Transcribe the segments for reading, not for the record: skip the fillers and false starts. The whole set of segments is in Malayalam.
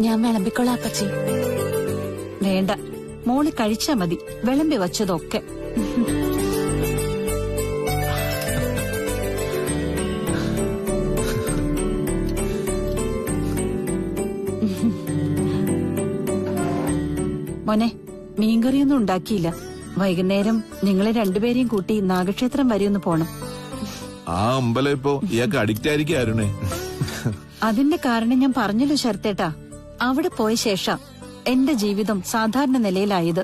ഞാൻ വിളമ്പിക്കൊള്ളാം അപ്പച്ചി. വേണ്ട, മോള് കഴിച്ചാ മതി. വിളമ്പി വച്ചതൊക്കെ. മോനെ, മീൻകറിയൊന്നും ഉണ്ടാക്കിയില്ല. വൈകുന്നേരം നിങ്ങളെ രണ്ടുപേരെയും കൂട്ടി നാഗക്ഷേത്രം വരെ ഒന്ന് പോണം. ആ അമ്പലം ഇപ്പോ ഇയാൾക്ക് അഡിക്റ്റ് ആയിരിക്കും അരുണേ. അതിന്റെ കാരണം ഞാൻ പറഞ്ഞല്ലോ ശരത്തേട്ടാ. അവിടെ പോയ ശേഷം എന്റെ ജീവിതം സാധാരണ നിലയിലായത്.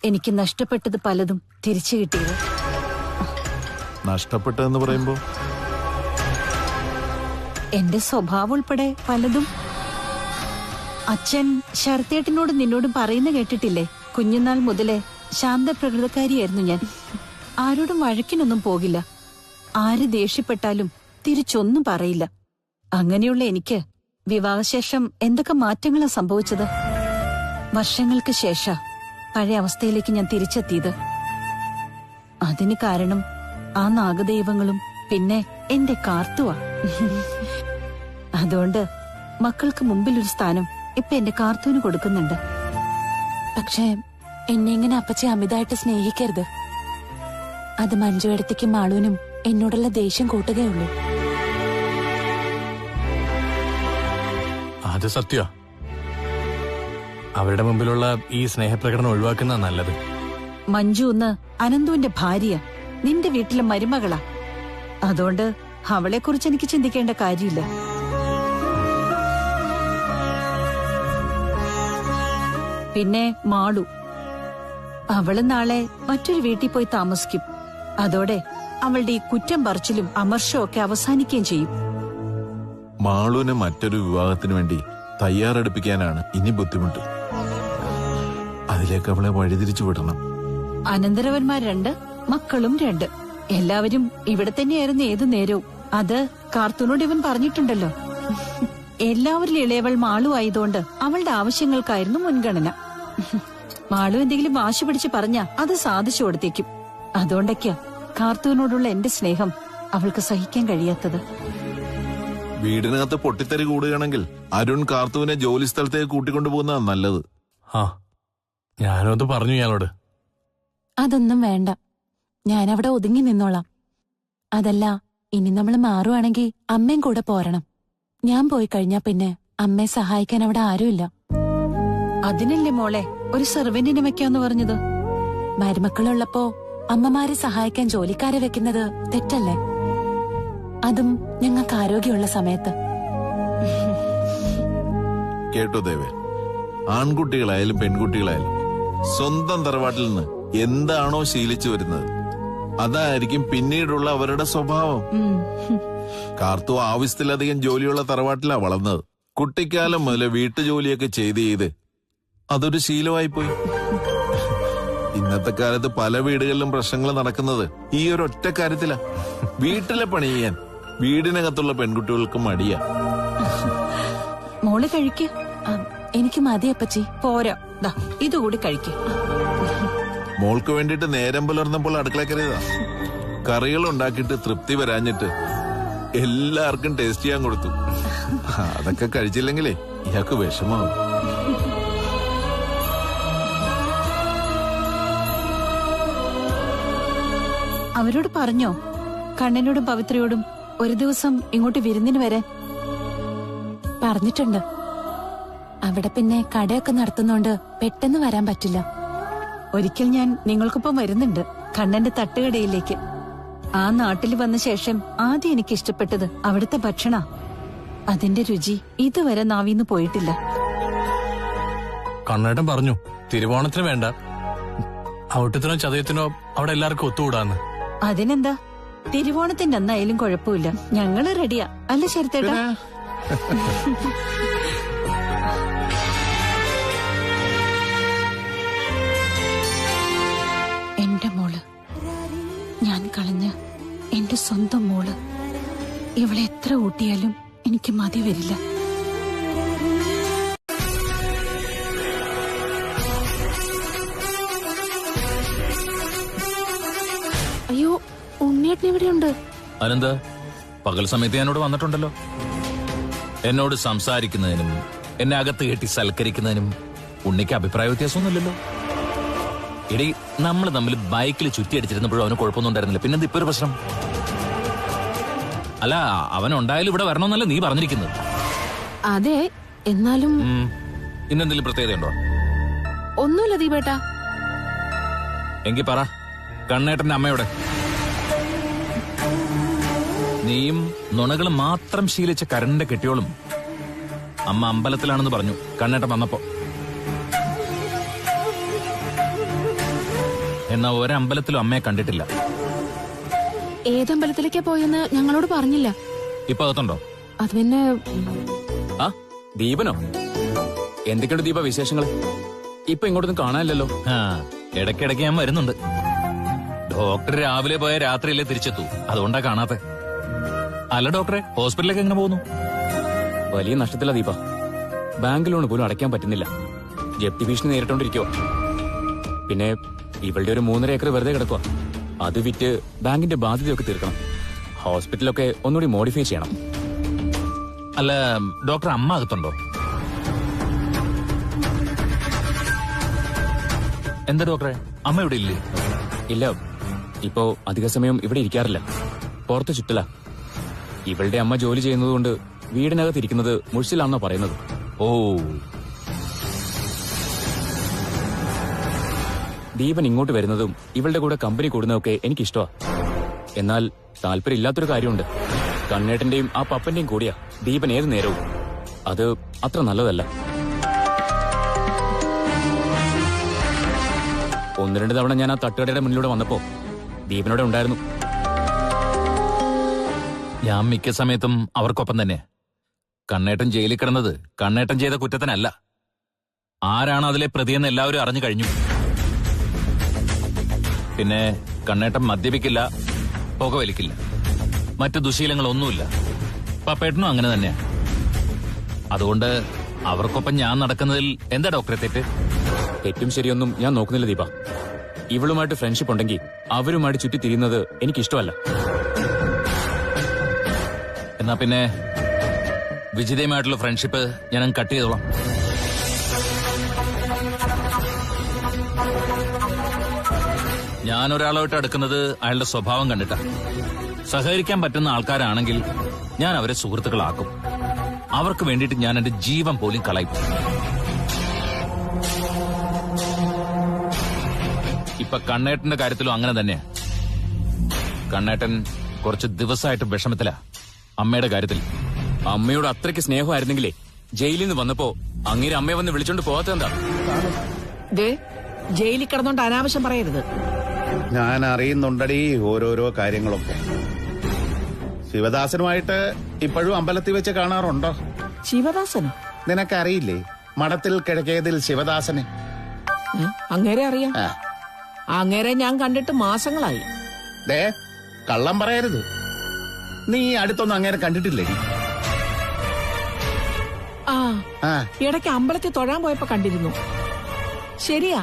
എനിക്ക് നഷ്ടപ്പെട്ടത് പലതും തിരിച്ചു കിട്ടിയത്. നഷ്ടപ്പെട്ടതെന്ന് പറയുമ്പോ എന്റെ സ്വഭാവം ഉൾപ്പെടെ പലതും. അച്ഛൻ ശരത്തേട്ടനോട് നിന്നോടും പറയുന്ന കേട്ടിട്ടില്ലേ? കുഞ്ഞുനാൾ മുതലേ ശാന്തപ്രകൃതക്കാരിയായിരുന്നു ഞാൻ. ആരോടും വഴക്കിനൊന്നും പോകില്ല. ആര് ദേഷ്യപ്പെട്ടാലും തിരിച്ചൊന്നും പറയില്ല. അങ്ങനെയുള്ള എനിക്ക് വിവാഹശേഷം എന്തൊക്കെ മാറ്റങ്ങളാ സംഭവിച്ചത്. വർഷങ്ങൾക്ക് ശേഷം പഴയ അവസ്ഥയിലേക്ക് ഞാൻ തിരിച്ചെത്തിയത്. അതിന് കാരണം ആ നാഗദൈവങ്ങളും പിന്നെ എന്റെ കാർത്തുവാ. അതുകൊണ്ട് മക്കൾക്ക് മുമ്പിൽ ഒരു സ്ഥാനം ഇപ്പൊ എന്റെ കാർത്തുവിന് കൊടുക്കുന്നുണ്ട്. പക്ഷേ എന്നെ ഇങ്ങനെ അപ്പച്ചി അമിതമായിട്ട് സ്നേഹിക്കരുത്. അത് മഞ്ജുവേടത്തിക്കും മാളൂനും എന്നോടുള്ള ദേഷ്യം കൂട്ടുകയുള്ളൂ. അത് സത്യ. അവരുടെ മുമ്പിലുള്ള ഈ സ്നേഹപ്രകടനം ഒഴിവാക്കുന്ന നല്ലത്. മഞ്ജു ഒന്ന് അനന്തുവിന്റെ ഭാര്യ, നിന്റെ വീട്ടിലെ മരുമകളാ. അതുകൊണ്ട് അവളെക്കുറിച്ച് എനിക്ക് ചിന്തിക്കേണ്ട കാര്യമില്ല. പിന്നെ മാളു, അവള് നാളെ മറ്റൊരു വീട്ടിൽ പോയി താമസിക്കും. അതോടെ അവളുടെ ഈ കുറ്റം പറച്ചിലും അമർഷവും ഒക്കെ അവസാനിക്കുകയും ചെയ്യും. മാളുവിന് മറ്റൊരു വിവാഹത്തിന് വേണ്ടി തയ്യാറെടുപ്പിക്കാനാണ് ഇനി ബുദ്ധിമുട്ട്. അതിലേക്ക് അവളെ വഴിതിരിച്ചു വിടണം. അനന്തരവന്മാർ 2, മക്കളും 2. എല്ലാവരും ഇവിടെ തന്നെയായിരുന്നു ഏതു നേരവും. അത് കാർത്തൂനോട് ഇവൻ പറഞ്ഞിട്ടുണ്ടല്ലോ. എല്ലാവരിലും ഇളയവൾ മാളു ആയതുകൊണ്ട് അവളുടെ ആവശ്യങ്ങൾക്കായിരുന്നു മുൻഗണന. മാളു എന്തെങ്കിലും വാശി പിടിച്ച് പറഞ്ഞാ അത് സാധിച്ചു കൊടുത്തേക്കും. അതുകൊണ്ടൊക്കെയാ കാർത്തൂനോടുള്ള എന്റെ സ്നേഹം അവൾക്ക് സഹിക്കാൻ കഴിയാത്തത്. വീടിനകത്ത് പൊട്ടിത്തെറി കൂടുകയാണെങ്കിൽ അരുൺ കാർത്തുവിനെ ജോലി സ്ഥലത്തേക്ക് കൂട്ടിക്കൊണ്ടുപോകുന്നതാണ് നല്ലത്. ഞാനും അത് പറഞ്ഞു ഇയാളോട്. അതൊന്നും വേണ്ട, ഞാനവിടെ ഒതുങ്ങി നിന്നോളാം. അതല്ല, ഇനി നമ്മൾ മാറുവാണെങ്കിൽ അമ്മയും കൂടെ പോരണം. ഞാൻ പോയി കഴിഞ്ഞാ പിന്നെ അമ്മയെ സഹായിക്കാൻ അവിടെ ആരുമില്ല. അതിനല്ലേ മോളെ ഒരു സെർവന്റിനെ വെക്കാന്ന് പറഞ്ഞത്? മരുമക്കളുള്ളപ്പോ അമ്മമാരെ സഹായിക്കാൻ ജോലിക്കാരെ വെക്കുന്നത് തെറ്റല്ലേ? അതും ഞങ്ങൾക്ക് ആരോഗ്യമുള്ള സമയത്ത്. കേട്ടോ ദേവേ, ആൺകുട്ടികളായാലും പെൺകുട്ടികളായാലും സ്വന്തം തറവാട്ടിൽ നിന്ന് എന്താണോ ശീലിച്ചു വരുന്നത് അതായിരിക്കും പിന്നീടുള്ള അവരുടെ സ്വഭാവം. കാർത്തു ആവശ്യത്തിലധികം ജോലിയുള്ള തറവാട്ടിലാ വളർന്നത്. കുട്ടിക്കാലം മുതൽ വീട്ടുജോലിയൊക്കെ ചെയ്ത് അതൊരു ശീലമായിപ്പോയി. ഇന്നത്തെ കാലത്ത് പല വീടുകളിലും പ്രശ്നങ്ങൾ നടക്കുന്നത് ഈ ഒരു ഒറ്റ കാര്യത്തിലാ. വീട്ടിലെ പണി ചെയ്യാൻ വീടിനകത്തുള്ള പെൺകുട്ടികൾക്ക് മടിയാ. മോള് കഴിക്ക്. എനിക്ക് മതി അപ്പച്ചി. പോരാ, ഇതുകൂടി കഴിക്ക്. മോൾക്ക് വേണ്ടിട്ട് നേരം പുലർന്നപ്പോൾ അടുക്കള കയറിയതാ. കറികൾ ഉണ്ടാക്കിയിട്ട് തൃപ്തി വരാഞ്ഞിട്ട് എല്ലാവർക്കും ടേസ്റ്റ് ചെയ്യാൻ കൊടുത്തു. അതൊക്കെ കഴിച്ചില്ലെങ്കിലേ ഇയാൾക്ക് വിഷമാവും. അവരോട് പറഞ്ഞോ കണ്ണനോടും പവിത്രയോടും ഒരു ദിവസം ഇങ്ങോട്ട് വിരുന്നിന് വരാൻ? പറഞ്ഞിട്ടുണ്ട്. അവിടെ പിന്നെ കടയൊക്കെ നടത്തുന്നോണ്ട് പെട്ടെന്ന് വരാൻ പറ്റില്ല. ഒരിക്കൽ ഞാൻ നിങ്ങൾക്കൊപ്പം വരുന്നുണ്ട് കണ്ണന്റെ തട്ടുകടയിലേക്ക്. ആ നാട്ടിൽ വന്ന ശേഷം ആദ്യം എനിക്ക് ഇഷ്ടപ്പെട്ടത് അവിടുത്തെ ഭക്ഷണ. അതിന്റെ രുചി ഇതുവരെ നാവിന്ന് പോയിട്ടില്ല. കണ്ണേട്ടൻ പറഞ്ഞു തിരുവോണത്തിന് വേണ്ട, ഔട്ടത്തിനോ ചതയത്തിനോ അവിടെ എല്ലാവർക്കും ഒത്തുകൂടാന്ന്. അതിനെന്താ, തിരുവോണത്തിന്റെ അന്നായാലും കുഴപ്പമില്ല, ഞങ്ങള് റെഡിയാ. അല്ല ശരത്തേട്ടാ? എന്റെ മോള്, ഞാൻ കളഞ്ഞ എന്റെ സ്വന്തം മോള്. ഇവളെ എത്ര ഊട്ടിയാലും എനിക്ക് മതി വരില്ല. അയ്യോ, ഉണ്ണിയേട്ടൻ എവിടെയുണ്ട്? അനന്ത പകൽ സമയത്ത് ഞാനോട് വന്നിട്ടുണ്ടല്ലോ. എന്നോട് സംസാരിക്കുന്നതിനും എന്നെ അകത്ത് കെട്ടി സൽക്കരിക്കുന്നതിനും ഉണ്ണിക്ക് അഭിപ്രായ വ്യത്യാസമൊന്നുമില്ലല്ലോ. ഇടീ നമ്മൾ തമ്മിൽ ബൈക്കിൽ ചുറ്റിയടിച്ചിരുന്നപ്പോഴും അവന് കുഴപ്പമൊന്നും ഉണ്ടായിരുന്നില്ല. പിന്നെന്ത് ഇപ്പൊ ഒരു പ്രശ്നം? അല്ല, അവനുണ്ടായാലും ഇവിടെ വരണമെന്നല്ല നീ പറഞ്ഞിരിക്കുന്നത്. അതെ, എന്നാലും ഇന്നെന്തെങ്കിലും പ്രത്യേകതയുണ്ടോ? ഒന്നുമില്ല ദീപേട്ടാ. എങ്കി പറ, കണ്ണേട്ടന്റെ അമ്മയോടെ. നീയും നുണകൾ മാത്രം ശീലിച്ച കരണിന്റെ കെട്ടിയോളും അമ്മ അമ്പലത്തിലാണെന്ന് പറഞ്ഞു കണ്ണേട്ടൻ വന്നപ്പോ. എന്നാ ഒരമ്പലത്തിലും അമ്മയെ കണ്ടിട്ടില്ല. ഏതമ്പലത്തിലേക്കാ പോയെന്ന് ഞങ്ങളോട് പറഞ്ഞില്ല. ഇപ്പൊ അകത്തുണ്ടോ? അത് പിന്നെ ആ ദീപനോ? എന്തൊക്കെയുണ്ട് ദീപ വിശേഷങ്ങൾ? ഇപ്പൊ ഇങ്ങോട്ടൊന്നും കാണാനില്ലല്ലോ. ആ, ഇടയ്ക്കിടയ്ക്ക് ഞാൻ വരുന്നുണ്ട്. ഡോക്ടർ രാവിലെ പോയ രാത്രിയിലേ തിരിച്ചെത്തൂ, അതുകൊണ്ടാ കാണാത്തെ. അല്ല ഡോക്ടറെ, ഹോസ്പിറ്റലിലേക്ക് എങ്ങനെ പോകുന്നു? വലിയ നഷ്ടത്തിലാ ദീപ. ബാങ്ക് ലോൺ പോലും അടയ്ക്കാൻ പറ്റുന്നില്ല. ജപ്തി ഭീഷണി നേരിട്ടോണ്ടിരിക്കുവോ. പിന്നെ ഇവളുടെ ഒരു 3.5 ഏക്കർ വെറുതെ കിടക്കുക. അത് വിറ്റ് ബാങ്കിന്റെ ബാധ്യതയൊക്കെ തീർക്കണം. ഹോസ്പിറ്റലൊക്കെ ഒന്നുകൂടി മോഡിഫൈ ചെയ്യണം. അല്ല ഡോക്ടർ, അമ്മ അകത്തുണ്ടോ? എന്താ ഡോക്ടറെ, അമ്മ ഇവിടെ ഇല്ലേ? ഇല്ല, ഇപ്പോ അധിക സമയം ഇവിടെ ഇരിക്കാറില്ല. പുറത്ത് ചുറ്റല. ഇവളുടെ അമ്മ ജോലി ചെയ്യുന്നതുകൊണ്ട് വീടിനകത്ത് ഇരിക്കുന്നത് മുഴ്സിലാണെന്നാ പറയുന്നത്. ഓ, ദീപൻ ഇങ്ങോട്ട് വരുന്നതും ഇവളുടെ കൂടെ കമ്പനി കൂടുന്നതൊക്കെ എനിക്കിഷ്ടമാ. എന്നാൽ താല്പര്യമില്ലാത്തൊരു കാര്യമുണ്ട്. കണ്ണേട്ടന്റെയും ആ പപ്പന്റെയും കൂടിയാ ദീപൻ ഏത് നേരവും. അത് അത്ര നല്ലതല്ല. 1-2 തവണ ഞാൻ ആ തട്ടുകടയുടെ മുന്നിലൂടെ വന്നപ്പോ ദീപനോടെ ഉണ്ടായിരുന്നു. ഞാൻ മിക്ക സമയത്തും അവർക്കൊപ്പം തന്നെ. കണ്ണേട്ടൻ ജയിലിൽ കിടന്നത് കണ്ണേട്ടൻ ചെയ്ത കുറ്റത്തിനല്ല. ആരാണ് അതിലെ പ്രതിയെന്ന് എല്ലാവരും അറിഞ്ഞു കഴിഞ്ഞു. പിന്നെ കണ്ണേട്ടൻ മദ്യപിക്കില്ല, പുകവലിക്കില്ല, മറ്റു ദുശീലങ്ങളൊന്നുമില്ല. പപ്പേട്ടനും അങ്ങനെ തന്നെയാ. അതുകൊണ്ട് അവർക്കൊപ്പം ഞാൻ നടക്കുന്നതിൽ എന്താ ഡോക്ടറെ തെറ്റ്? തെറ്റും ശരിയൊന്നും ഞാൻ നോക്കുന്നില്ല ദീപ. ഇവളുമായിട്ട് ഫ്രണ്ട്ഷിപ്പ് ഉണ്ടെങ്കിൽ അവരുമായിട്ട് ചുറ്റി തിരിയുന്നത് എനിക്കിഷ്ടമല്ല. എന്നാ പിന്നെ വിജിതയുമായിട്ടുള്ള ഫ്രണ്ട്ഷിപ്പ് ഞാൻ കട്ട് ചെയ്തോളാം. ഞാൻ ഒരാളായിട്ട് അടുക്കുന്നത് അയാളുടെ സ്വഭാവം കണ്ടിട്ടാ. സഹകരിക്കാൻ പറ്റുന്ന ആൾക്കാരാണെങ്കിൽ ഞാൻ അവരെ സുഹൃത്തുക്കളാക്കും. അവർക്ക് വേണ്ടിയിട്ട് ഞാൻ എന്റെ ജീവൻ പോലും കളയും. ഇപ്പൊ കണ്ണേട്ടന്റെ കാര്യത്തിലും അങ്ങനെ തന്നെയാ. കണ്ണേട്ടൻ കുറച്ച് ദിവസമായിട്ട് വിഷമത്തിലാ അമ്മയുടെ കാര്യത്തിൽ. അമ്മയോട് അത്രയ്ക്ക് സ്നേഹമായിരുന്നെങ്കിലേ ജയിലിൽ നിന്ന് വന്നപ്പോ അങ്ങേരെ അമ്മയെ വന്ന് വിളിച്ചോണ്ട് പോകാത്തെന്താ? ജയിലിൽ കിടന്നോണ്ട് അനാവശ്യം പറയരുത്. ഞാൻ അറിയുന്നുണ്ടടി ഓരോരോ കാര്യങ്ങളൊക്കെ. ശിവദാസനുമായിട്ട് ഇപ്പോഴും അമ്പലത്തിൽ വെച്ച് കാണാറുണ്ടോ? ശിവദാസനോ? നിനക്കറിയില്ലേ മഠത്തിൽ കിഴക്കേതിൽ ശിവദാസനെ? അങ്ങേരെ അറിയാം. ആ. അങ്ങേരെ ഞാൻ കണ്ടിട്ട് മാസങ്ങളായി. ദേ, കള്ളം പറയരുത്. നീ അടുത്തൊന്നും അങ്ങേരെ കണ്ടിട്ടില്ലേ? ആ, ഇടയ്ക്ക് അമ്പലത്തിൽ തൊഴാൻ പോയപ്പോ കണ്ടിരുന്നു. ശരിയാ,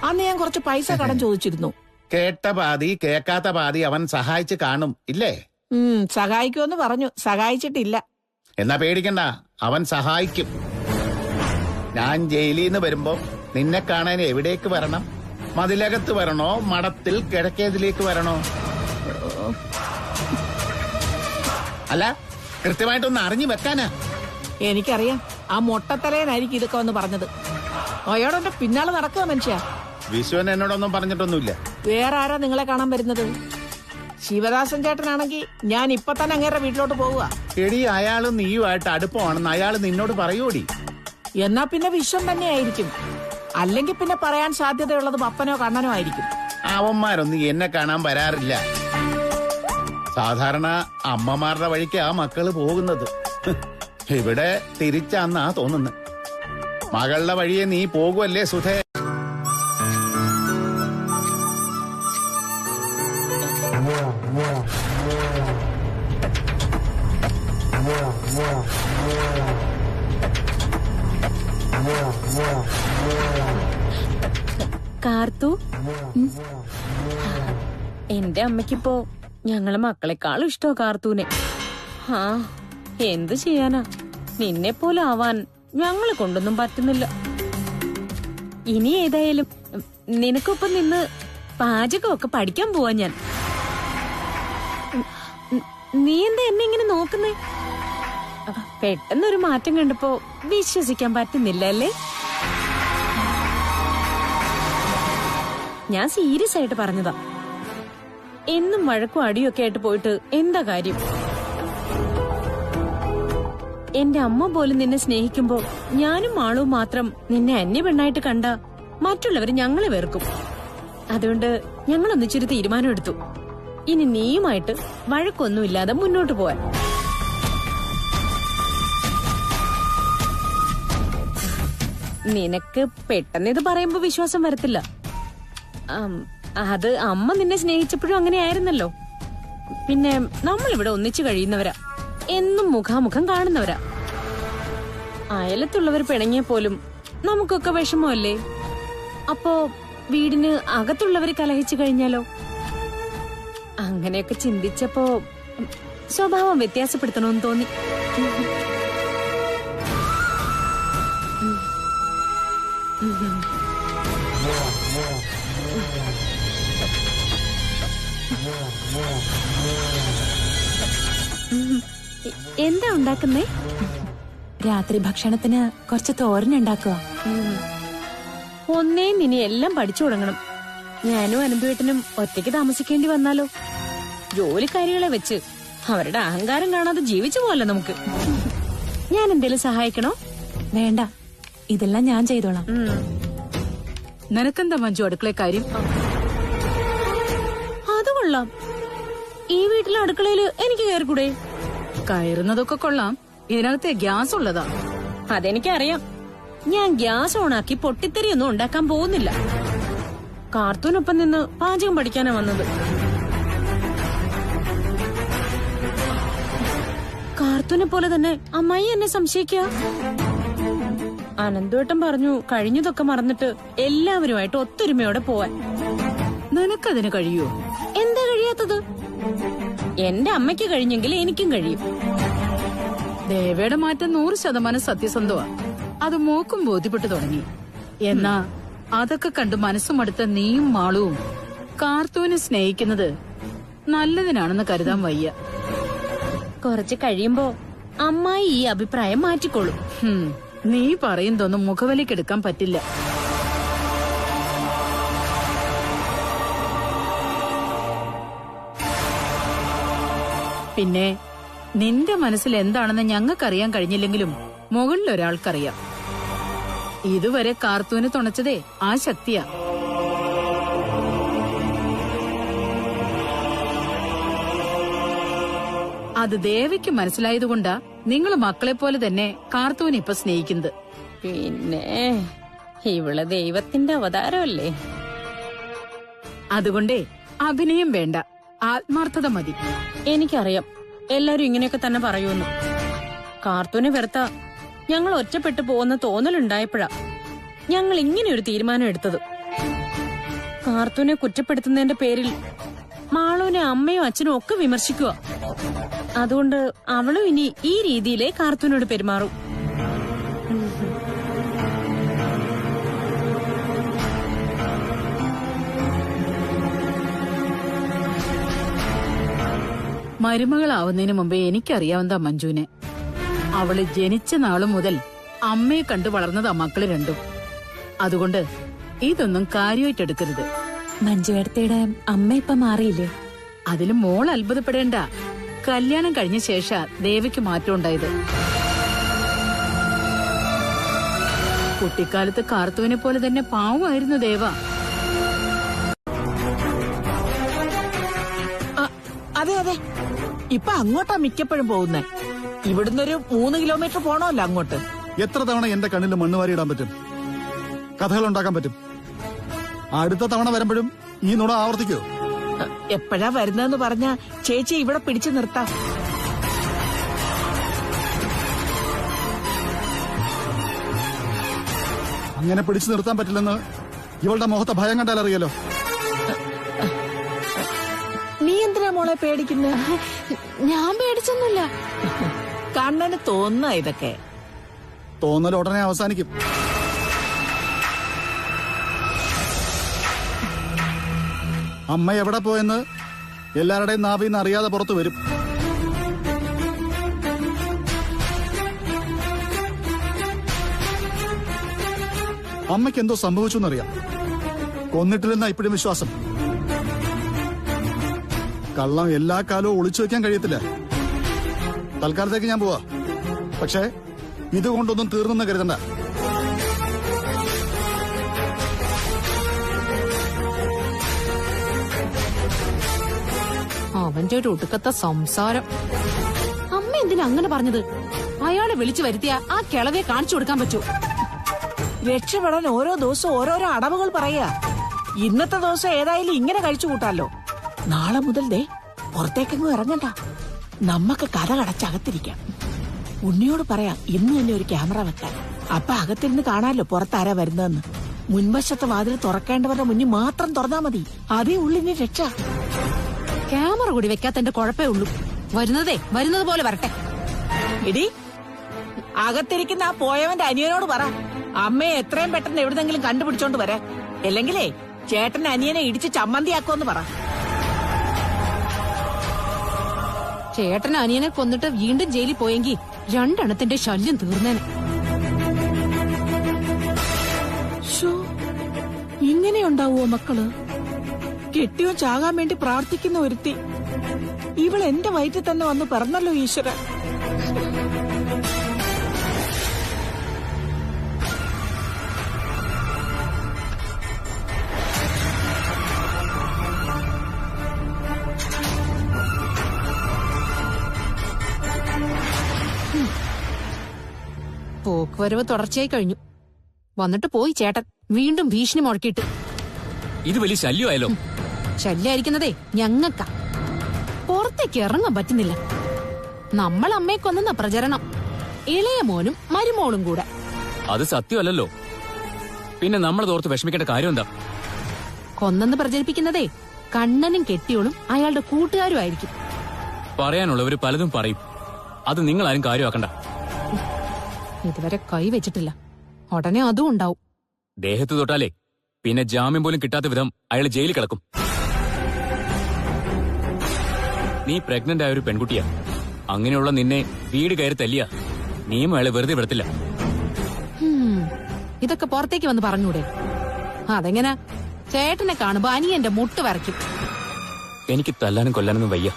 അന്ന് ഞാൻ കുറച്ച് പൈസ കടം ചോദിച്ചിരുന്നു. കേട്ട പാതി കേക്കാത്ത പാതി അവൻ സഹായിച്ച് കാണും ഇല്ലേ? സഹായിക്കുമെന്ന് പറഞ്ഞു, സഹായിച്ചിട്ടില്ല. എന്നാ പേടിക്കണ്ട, അവൻ സഹായിക്കും. ഞാൻ ജയിലിൽ നിന്ന് വരുമ്പോ നിന്നെ കാണാൻ എവിടേക്ക് വരണം? മതിലകത്ത് വരണോ, മഠത്തിൽ കിഴക്കേതിലേക്ക് വരണോ? അല്ല, കൃത്യമായിട്ടൊന്ന് അറിഞ്ഞു വെക്കാനാ. എനിക്കറിയാം, ആ മൊട്ടത്തലയനായിരിക്കും ഇതൊക്കെ വന്ന് പറഞ്ഞത്. അയാളെന്റെ പിന്നാലെ നടക്കുക മനുഷ്യ. വിശ്വൻ എന്നോടൊന്നും പറഞ്ഞിട്ടൊന്നുമില്ല. വേറെ ആരാ നിങ്ങളെ കാണാൻ വരുന്നത്? ശിവദാസൻ ചേട്ടനാണെങ്കിൽ ഞാൻ ഇപ്പൊ തന്നെ അങ്ങേരുടെ വീട്ടിലോട്ട് പോവുക. എടി, അയാളും നീയുമായിട്ട് അടുപ്പമാണെന്ന് അയാൾ നിന്നോട് പറയൂടി. എന്നാ പിന്നെ വിശ്വം തന്നെയായിരിക്കും. അല്ലെങ്കിൽ പിന്നെ പറയാൻ സാധ്യതയുള്ളത് പപ്പനോ കണ്ണനോ ആയിരിക്കും. അവന്മാരൊന്നും എന്നെ കാണാൻ വരാറില്ല. സാധാരണ അമ്മമാരുടെ വഴിക്ക് ആ മക്കള് പോകുന്നത്. ഇവിടെ തിരിച്ചാന്നാ തോന്നുന്നത്. മകളുടെ വഴിയെ നീ പോകുമല്ലേ സുധേ? കാർത്തു, എന്റെ അമ്മയ്ക്കിപ്പോ ഞങ്ങളെ മക്കളെക്കാളും ഇഷ്ടോ കാർത്തൂനെ. ആ എന്ത് ചെയ്യാനാ, നിന്നെ പോലെ ആവാൻ ഞങ്ങളെ കൊണ്ടൊന്നും പറ്റുന്നില്ല. ഇനി ഏതായാലും നിനക്കൊപ്പം നിന്ന് പാചകമൊക്കെ പഠിക്കാൻ പോവാ ഞാൻ. നീ എന്താ എന്നെ ഇങ്ങനെ നോക്കുന്നേ? പെട്ടെന്നൊരു മാറ്റം കണ്ടപ്പോ വിശ്വസിക്കാൻ പറ്റുന്നില്ല അല്ലേ? ഞാൻ സീരിയസ് ആയിട്ട് പറഞ്ഞതാ. എന്നും വഴക്കും അടിയൊക്കെ ആയിട്ട് പോയിട്ട് എന്താ കാര്യം? എന്റെ അമ്മ പോലും നിന്നെ സ്നേഹിക്കുമ്പോ ഞാനും ആളും മാത്രം നിന്നെ അന്യ പെണ്ണായിട്ട് കണ്ട മറ്റുള്ളവര് ഞങ്ങളെ വെറുക്കും. അതുകൊണ്ട് ഞങ്ങൾ ഒന്നിച്ചൊരു തീരുമാനം എടുത്തു. ഇനി നീയുമായിട്ട് വഴക്കൊന്നുമില്ലാതെ മുന്നോട്ട് പോവാൻ. നിനക്ക് പെട്ടെന്ന് ഇത് പറയുമ്പോ വിശ്വാസം വരത്തില്ല. അത് അമ്മ നിന്നെ സ്നേഹിച്ചപ്പോഴും അങ്ങനെ ആയിരുന്നല്ലോ. പിന്നെ നമ്മളിവിടെ ഒന്നിച്ചു കഴിയുന്നവരാ, എന്നും മുഖാമുഖം കാണുന്നവരാ. അയലത്തുള്ളവർ പിണങ്ങിയ പോലും നമുക്കൊക്കെ വിഷമമല്ലേ? അപ്പോ വീടിന് അകത്തുള്ളവര് കലഹിച്ചു കഴിഞ്ഞാലോ? അങ്ങനെയൊക്കെ ചിന്തിച്ചപ്പോ സ്വഭാവം വ്യത്യാസപ്പെടുത്തണമെന്ന് തോന്നി. എന്താ ഉണ്ടാക്കുന്നേ? രാത്രി ഭക്ഷണത്തിന് കുറച്ച് തോരനുണ്ടാക്കുക. ഒന്നേ നിനി എല്ലാം പഠിച്ചു തുടങ്ങണം. ഞാനും അനന്തുവേട്ടനും ഒറ്റയ്ക്ക് താമസിക്കേണ്ടി വന്നാലോ? ജോലിക്കാരികളെ വെച്ച് അവരുടെ അഹങ്കാരം കാണാതെ ജീവിച്ചു പോവല്ലോ നമുക്ക്. ഞാൻ എന്തേലും സഹായിക്കണോ? വേണ്ട, ഇതെല്ലാം ഞാൻ ചെയ്തോളാം. നിനക്കെന്താ മഞ്ജു അടുക്കള കാര്യം? അത് കൊള്ളാം. ഈ വീട്ടിലെ അടുക്കളയില് എനിക്ക് കയറിക്കൂടെ? കയറുന്നതൊക്കെ കൊള്ളാം, ഇതിനകത്തെ ഗ്യാസ് ഉള്ളതാ. അതെനിക്കറിയാം. ഞാൻ ഗ്യാസ് ഓണാക്കി പൊട്ടിത്തെറിയൊന്നും ഉണ്ടാക്കാൻ പോകുന്നില്ല. കാർത്തൂനൊപ്പം നിന്ന് പാചകം പഠിക്കാനാ വന്നത്. കാർത്തൂനെ പോലെ തന്നെ അമ്മായി എന്നെ സംശയിക്കുക. അനന്തുവേട്ടൻ പറഞ്ഞു കഴിഞ്ഞതൊക്കെ മറന്നിട്ട് എല്ലാവരുമായിട്ട് ഒത്തൊരുമയോടെ പോവാൻ. നിനക്കതിന് കഴിയുമോ? എന്താ കഴിയാത്തത്? എന്റെ അമ്മയ്ക്ക് കഴിഞ്ഞെങ്കിൽ എനിക്കും കഴിയും. ദേവയുടെ മാറ്റം 100% സത്യസന്ധമാ. അത് മോക്കും ബോധ്യപ്പെട്ടു തുടങ്ങി. എന്നാ അതൊക്കെ കണ്ട് മനസ്സുമടുത്ത നീയും മാളുവും കാർത്തൂനെ സ്നേഹിക്കുന്നത് നല്ലതിനാണെന്ന് കരുതാൻ വയ്യ. കുറച്ച് കഴിയുമ്പോ അമ്മായി ഈ അഭിപ്രായം മാറ്റിക്കോളും. നീ പറയുന്നതൊന്നും മുഖവിലേക്കെടുക്കാൻ പറ്റില്ല. പിന്നെ നിന്റെ മനസ്സിൽ എന്താണെന്ന് ഞങ്ങൾക്കറിയാൻ കഴിഞ്ഞില്ലെങ്കിലും മുകളിൽ ഒരാൾക്കറിയാം. ഇതുവരെ കാർത്തൂന് തുണച്ചതേ ആ ശക്തിയാ. അത് ദേവയ്ക്ക് മനസ്സിലായതുകൊണ്ടാ നിങ്ങൾ മക്കളെ പോലെ തന്നെ കാർത്തൂനെ ഇപ്പൊ സ്നേഹിക്കുന്നത്. പിന്നെ ഇവള് ദൈവത്തിന്റെ അവതാരമല്ലേ? അതുകൊണ്ടേ അഭിനയം വേണ്ട, ആത്മാർത്ഥത മതി. എനിക്കറിയാം എല്ലാരും ഇങ്ങനെയൊക്കെ തന്നെ പറയുമെന്ന്. കാർത്തൂനെ വെറുത്ത ഞങ്ങൾ ഒറ്റപ്പെട്ടു പോകുന്ന തോന്നലുണ്ടായപ്പോഴാ ഞങ്ങൾ ഇങ്ങനെയൊരു തീരുമാനം എടുത്തത്. കാർത്തൂനെ കുറ്റപ്പെടുത്തുന്നതിന്റെ പേരിൽ മാളുവിനെ അമ്മയും അച്ഛനും ഒക്കെ വിമർശിക്കുക. അതുകൊണ്ട് അവളും ഇനി ഈ രീതിയിലേ കാർത്തൂനോട് പെരുമാറും. മരുമകളാവുന്നതിന് മുമ്പേ എനിക്കറിയാവുന്ന മഞ്ജുവിനെ. അവള് ജനിച്ച നാളു മുതൽ അമ്മയെ കണ്ടു വളർന്നതാ മക്കള് രണ്ടും. അതുകൊണ്ട് ഇതൊന്നും കാര്യമായിട്ടെടുക്കരുത്. മഞ്ജുവേടത്തിയുടെ അമ്മ ഇപ്പൊ മാറിയില്ലേ? അതില് മോൾ അത്ഭുതപ്പെടേണ്ട. കല്യാണം കഴിഞ്ഞ ശേഷാ ദേവയ്ക്ക് മാറ്റം ഉണ്ടായത്. കുട്ടിക്കാലത്ത് കാർത്തുവിനെ പോലെ തന്നെ പാവമായിരുന്നു ദേവ. അതെ അതെ, ഇപ്പൊ അങ്ങോട്ടാ മിക്കപ്പോഴും പോകുന്നേ. ഇവിടുന്നൊരു 3 കിലോമീറ്റർ പോണമല്ലോ അങ്ങോട്ട്. എത്ര തവണ എന്റെ കണ്ണിൽ മണ്ണ് വാരിയിടാൻ പറ്റും? കഥകൾ ഉണ്ടാക്കാൻ പറ്റും. അടുത്ത തവണ വരുമ്പോഴും ഈ നുണ ആവർത്തിക്കോ? എപ്പോഴാ വരുന്നതെന്ന് പറഞ്ഞാ ചേച്ചി ഇവിടെ പിടിച്ചു നിർത്താം. അങ്ങനെ പിടിച്ചു നിർത്താൻ പറ്റില്ലെന്ന് ഇവളുടെ മുഖത്തെ ഭയം കണ്ടാൽ അറിയാലോ. നീ എന്തിനാ മോളെ പേടിക്കുന്ന? ഞാൻ പേടിച്ചൊന്നുമില്ല. കണ്ണന് തോന്നുന്ന ഇതൊക്കെ. തോന്നൽ ഉടനെ അവസാനിക്കും. അമ്മ എവിടെ പോയെന്ന് എല്ലാവരുടെയും നാവിന്ന് അറിയാതെ പുറത്തു വരും. അമ്മയ്ക്ക് എന്തോ സംഭവിച്ചു എന്നറിയാം. കൊന്നിട്ടില്ലെന്നാ ഇപ്പോഴും വിശ്വാസം. കള്ളം എല്ലാ കാലവും ഒളിച്ചു വെക്കാൻ കഴിയത്തില്ല. തൽക്കാലത്തേക്ക് ഞാൻ പോവാ. പക്ഷേ ഇതുകൊണ്ടൊന്നും തീർന്നെന്ന് കരുതണ്ട. അവന്റെ ഒരു ഒടുക്കത്തെ സംസാരം. അമ്മ എന്തിനാ അങ്ങനെ പറഞ്ഞത്? അയാളെ വിളിച്ചു വരുത്തിയ ആ കിളവെ കാണിച്ചു കൊടുക്കാൻ പറ്റൂ. രക്ഷപ്പെടാൻ ഓരോ ദിവസവും ഓരോരോ അടവുകൾ പറയാ. ഇന്നത്തെ ദിവസം ഏതായാലും ഇങ്ങനെ കഴിച്ചു കൂട്ടാലോ. നാളെ മുതൽ ദേ പുറത്തേക്കെങ്ങും ഇറങ്ങണ്ട. നമ്മക്ക് കഥ കടച്ചകത്തിരിക്കാം. ഉണ്ണിയോട് പറയാം ഇന്ന് തന്നെ ഒരു ക്യാമറ വെക്കാൻ. അപ്പൊ അകത്തിരുന്ന് കാണാലോ പുറത്താരാ വരുന്നതെന്ന്. മുൻവശത്തെ വാതിൽ തുറക്കേണ്ടവരുടെ മുന്നിൽ മാത്രം തുറന്നാ മതി. അതേ ഉള്ളിന് രക്ഷ. ക്യാമറ കൂടി വെക്കാത്തന്റെ കുഴപ്പമേ ഉള്ളൂ. വരുന്നത് പോലെ വരട്ടെ. എടി, അകത്തിരിക്കുന്ന ആ പോയവന്റെ അനിയനോട് പറ അമ്മയെ എത്രയും പെട്ടെന്ന് എവിടെന്നെങ്കിലും കണ്ടുപിടിച്ചോണ്ട് വരാൻ. അല്ലെങ്കിലേ ചേട്ടന്റെ അനിയനെ ഇടിച്ച് ചമ്മന്തിയാക്കോന്ന് പറ. ചേട്ടൻ അനിയനെ കൊന്നിട്ട് വീണ്ടും ജയിലിൽ പോയെങ്കിൽ രണ്ടെണ്ണത്തിന്റെ ശല്യം തീർന്നേനെ. ഇങ്ങനെയുണ്ടാവോ മക്കള്? കെട്ടിയോ ചാകാൻ വേണ്ടി പ്രാർത്ഥിക്കുന്ന ഒരുത്തി ഇവൾ എന്റെ വയറ്റിൽ തന്നെ വന്ന് പറഞ്ഞല്ലോ ഈശ്വര. പോക്കുവരവ് തുടർച്ചയായി കഴിഞ്ഞു. വന്നിട്ട് പോയി ചേട്ടൻ വീണ്ടും ഭീഷണി മുഴക്കിയിട്ട്. ഇത് വലിയ ശല്യമായല്ലോ. ശല്യായിരിക്കുന്നതേ ഞങ്ങൾക്കാ. പുറത്തേക്ക് ഇറങ്ങാൻ പറ്റുന്നില്ല. നമ്മൾ അമ്മയെ കൊന്നെന്ന പ്രചരണം. ഇളയ മോനും മരുമോളും കൂടെ. അത് സത്യമല്ലല്ലോ. പിന്നെ നമ്മളത് ഓർത്ത് വിഷമിക്കേണ്ട കാര്യം എന്താ? കൊന്നെന്ന് പ്രചരിപ്പിക്കുന്നതേ കണ്ണനും കെട്ടിയോളും അയാളുടെ കൂട്ടുകാരും ആയിരിക്കും. പറയാനുള്ളവര് പലതും പറയും. അത് നിങ്ങളാരും കാര്യമാക്കണ്ട. ഇതുവരെ കൈ വെച്ചിട്ടില്ല. ഉടനെ അതും ഉണ്ടാവും. ദേഹത്ത് തൊട്ടാലേ പിന്നെ ജാമ്യം പോലും കിട്ടാത്ത വിധം അയാൾ ജയിലിൽ കിടക്കും. നീ പ്രഗ്നന്റ് ആയ ഒരു പെൺകുട്ടിയാ. അങ്ങനെയുള്ള നിന്നെ വീട് കയറി തല്ലിയ നീയും അയാളെ വെറുതെ വിടത്തില്ല. ഇതൊക്കെ പുറത്തേക്ക് വന്ന് പറഞ്ഞൂടെ? അതെങ്ങനെ? ചേട്ടനെ കാണുമ്പോ അനിയന്റെ മുട്ട് വരയ്ക്കും. എനിക്ക് തല്ലാനും കൊല്ലാനൊന്നും വയ്യ.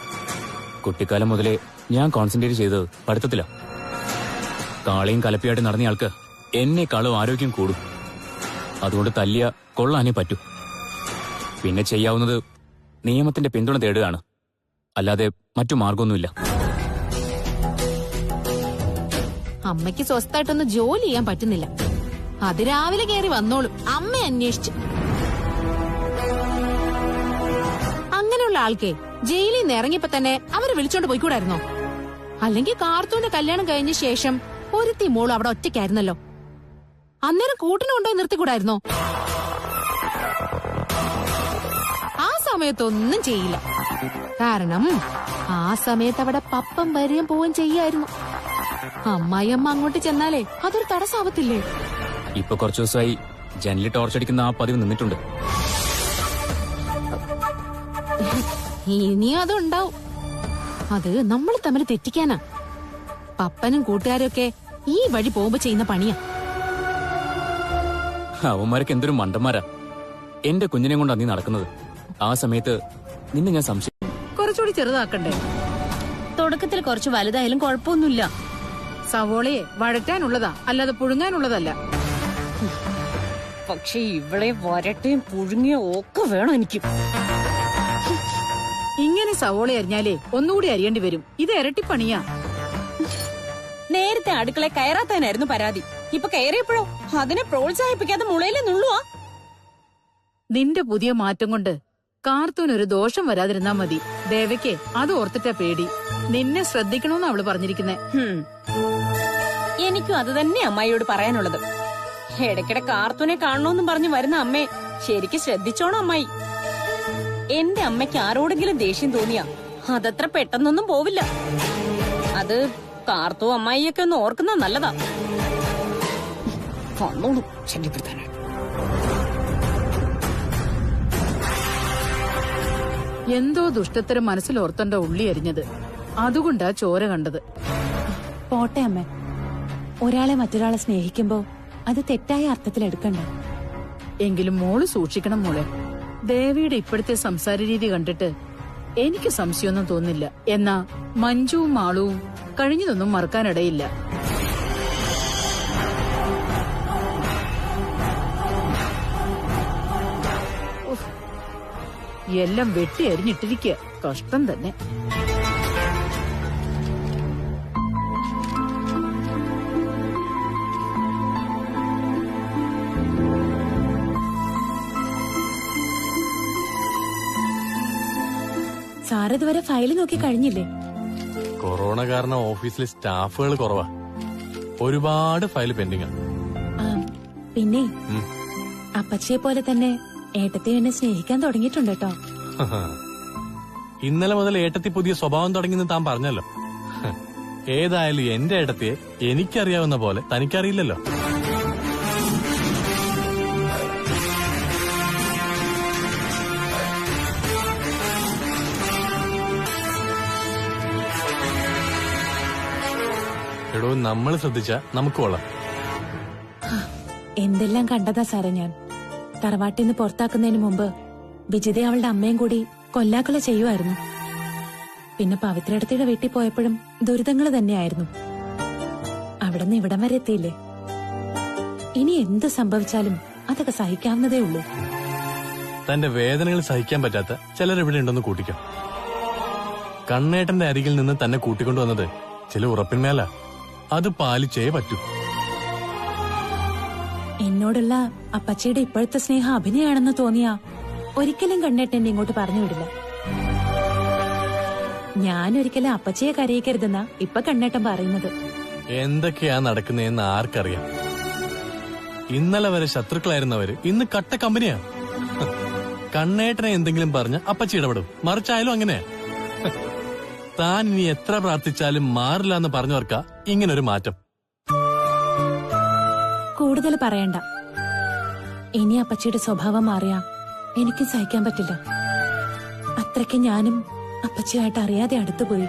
കുട്ടിക്കാലം മുതലേ ഞാൻ കോൺസെൻട്രേറ്റ് ചെയ്തത് പഠിത്തത്തില. കാളയും കലപ്പിയായിട്ട് നടന്നയാൾക്ക് എന്നെക്കാളും ആരോഗ്യം കൂടും. അതുകൊണ്ട് തല്ലിയ കൊള്ളാനേ പറ്റൂ. പിന്നെ ചെയ്യാവുന്നത് നിയമത്തിന്റെ പിന്തുണ തേടുകയാണ്. അല്ലാതെ മറ്റു മാർഗമൊന്നുമില്ല. അമ്മയ്ക്ക് സ്വസ്ഥായിട്ടൊന്ന് ജോലി ചെയ്യാൻ പറ്റുന്നില്ല. അത് രാവിലെ കയറി വന്നോളും അമ്മ അന്വേഷിച്ച്. അങ്ങനെയുള്ള ആൾക്കേ ജയിലിൽ നിന്ന് ഇറങ്ങിയപ്പോ തന്നെ അവരെ വിളിച്ചോണ്ട് പോയിക്കൂടായിരുന്നോ? അല്ലെങ്കിൽ കാർത്തൂന്റെ കല്യാണം കഴിഞ്ഞ ശേഷം ഒരുത്തി മോള് അവിടെ ഒറ്റയ്ക്കായിരുന്നല്ലോ. അന്നേരം കൂട്ടിനുണ്ടോ നിർത്തിക്കൂടായിരുന്നോ? ആ സമയത്തൊന്നും ചെയ്യില്ല. കാരണം ആ സമയത്ത് അവിടെ പപ്പം വരികയും പോവുകയും ചെയ്യായിരുന്നു. അമ്മായിയമ്മ അങ്ങോട്ട് ചെന്നാലേ അതൊരു തടസ്സാവത്തില്ലേ? ഇപ്പൊ കുറച്ചു ദിവസമായി ജനലിൽ ടോർച്ചടിക്കുന്ന ആ പതിവ് നിന്നിട്ടുണ്ട്. ഇനിയും അതുണ്ടാവും. അത് നമ്മൾ തമ്മിൽ തെറ്റിക്കാനാ. പപ്പനും കൂട്ടുകാരും ഒക്കെ ഈ വഴി പോകുമ്പോ ചെയ്യുന്ന പണിയാ. അവന്മാരൊക്കെ എന്തൊരു മണ്ടന്മാരാ. എന്റെ കുഞ്ഞിനെ കൊണ്ടാ നീ നടക്കുന്നത്. ആ സമയത്ത് നിന്നെ ഞാൻ സംശയം. കുറച്ചുകൂടി ചെറുതാക്കണ്ടേ? തുടക്കത്തിൽ കുറച്ച് വലുതായാലും കുഴപ്പമൊന്നുമില്ല. സവോളയെ വഴറ്റാനുള്ളതാ, അല്ലാതെ പുഴുങ്ങാനുള്ളതല്ല. പക്ഷെ ഇവളെ വരട്ടയും പുഴുങ്ങിയോ ഒക്കെ വേണം എനിക്ക്. ഇങ്ങനെ സവോള അരിഞ്ഞാലേ ഒന്നുകൂടി അരിയേണ്ടി വരും. ഇത് ഇരട്ടിപ്പണിയാ. നേരത്തെ അടുക്കള കയറാത്തതിനായിരുന്നു പരാതി. ഇപ്പൊ കയറിയപ്പോഴോ അതിനെ പ്രോത്സാഹിപ്പിക്കാതെ മുളയിലെ നുള്ളുവാ. നിന്റെ പുതിയ മാറ്റം കൊണ്ട് കാർത്തൂനൊരു ദോഷം വരാതിരുന്നാ മതി. ദേവയ്ക്ക് അത് ഓർത്തിട്ടാ പേടി. നിന്നെ ശ്രദ്ധിക്കണമെന്ന് അവള് പറഞ്ഞിരിക്കുന്നെ. എനിക്കും അത് തന്നെ അമ്മായിയോട് പറയാനുള്ളത്. ഇടയ്ക്കിടെ കാർത്തൂനെ കാണണമെന്നും പറഞ്ഞു വരുന്ന അമ്മയെ ശരിക്കും ശ്രദ്ധിച്ചോണം അമ്മായി. എന്റെ അമ്മയ്ക്ക് ആരോടെങ്കിലും ദേഷ്യം തോന്നിയാ അതത്ര പെട്ടെന്നൊന്നും പോവില്ല. അത് കാർത്തു അമ്മായിയൊക്കെ ഒന്ന് ഓർക്കുന്നത് നല്ലതാ. വന്നോളൂ ശല്യപ്പെടുത്താനായിട്ട്. എന്തോ ദുഷ്ടത്തരം മനസ്സിലോർത്തണ്ട ഉള്ളി അരിഞ്ഞത്, അതുകൊണ്ടാ ചോര കണ്ടത്. പോട്ടെ അമ്മ, ഒരാളെ മറ്റൊരാളെ സ്നേഹിക്കുമ്പോ അത് തെറ്റായ അർത്ഥത്തിൽ എടുക്കണ്ട. എങ്കിലും മോള് സൂക്ഷിക്കണം മോളെ. ദേവിയുടെ ഇപ്പോഴത്തെ സംസാര രീതി കണ്ടിട്ട് എനിക്ക് സംശയമൊന്നും തോന്നില്ല. എന്നാ മഞ്ജുവും മാളുവും കഴിഞ്ഞതൊന്നും മറക്കാനിടയില്ല. എല്ലാം വെട്ടി അരിഞ്ഞിട്ടിരിക്കുക. കഷ്ടം തന്നെ. സാർ ഇതുവരെ ഫയൽ നോക്കി കഴിഞ്ഞില്ലേ? കൊറോണ കാരണം ഓഫീസിൽ സ്റ്റാഫുകൾ കുറവാ. ഒരുപാട് ഫയൽ പെൻഡിങ്ങാ. പിന്നെ അപ്പച്ചിയെ പോലെ തന്നെ ഏട്ടത്തി എന്നെ സ്നേഹിക്കാൻ തുടങ്ങിയിട്ടുണ്ട് കേട്ടോ. ഇന്നലെ മുതൽ ഏട്ടത്തി പുതിയ സ്വഭാവം തുടങ്ങിയെന്ന് താൻ പറഞ്ഞല്ലോ. ഏതായാലും എന്റെ ഏട്ടത്തിയെ എനിക്കറിയാവുന്ന പോലെ തനിക്കറിയില്ലല്ലോ. എടോ, നമ്മൾ ശ്രദ്ധിച്ച നമുക്ക് കൊള്ളാം. എന്തെല്ലാം കണ്ടതാ സാറേ ഞാൻ. തറവാട്ടിൽ നിന്ന് പുറത്താക്കുന്നതിന് മുമ്പ് വിജിത അവളുടെ അമ്മയും കൂടി കൊല്ലാക്കൊല ചെയ്യുമായിരുന്നു. പിന്നെ പവിത്രേടത്തിയുടെ വീട്ടിൽ പോയപ്പോഴും ദുരിതങ്ങൾ തന്നെയായിരുന്നു. അവിടെ നിന്ന് ഇവിടം വരെ എത്തിയില്ലേ. ഇനി എന്ത് സംഭവിച്ചാലും അതൊക്കെ സഹിക്കാവുന്നതേ ഉള്ളൂ. തന്റെ വേദനകൾ സഹിക്കാൻ പറ്റാത്ത ചിലരെവിടെ ഉണ്ടെന്ന് കൂട്ടിക്കാം. കണ്ണേട്ടന്റെ അരികിൽ നിന്ന് തന്നെ കൂട്ടിക്കൊണ്ടുവന്നത് ചില ഉറപ്പിന്മേല. അത് പാലിച്ചേ പറ്റൂ. എന്നോടുള്ള അപ്പച്ചിയുടെ ഇപ്പോഴത്തെ സ്നേഹം അഭിനയാണെന്ന് തോന്നിയാ ഒരിക്കലും കണ്ണേട്ടനെ ഇങ്ങോട്ട് പറഞ്ഞു വിടില്ല. ഞാനൊരിക്കലും അപ്പച്ചിയെ കരയിക്കരുതെന്നാ ഇപ്പൊ കണ്ണേട്ടൻ പറയുന്നത്. എന്തൊക്കെയാ നടക്കുന്നതെന്ന് ആർക്കറിയാം. ഇന്നലെ വരെ ശത്രുക്കളായിരുന്നവര് ഇന്ന് കട്ട കമ്പനിയാ. കണ്ണേട്ടനെ എന്തെങ്കിലും പറഞ്ഞ് അപ്പച്ചി ഇടപെടും. മറിച്ചായാലും അങ്ങനെയാ. താൻ ഇനി എത്ര പ്രാർത്ഥിച്ചാലും മാറില്ല എന്ന് പറഞ്ഞവർക്കാ ഇങ്ങനൊരു മാറ്റം. കൂടുതൽ പറയണ്ട. ഇനി അപ്പച്ചിയുടെ സ്വഭാവം മാറിയാ എനിക്ക് സഹിക്കാൻ പറ്റില്ല. അത്രയ്ക്ക് ഞാനും അപ്പച്ചിയായിട്ട് അറിയാതെ അടുത്തുപോയി.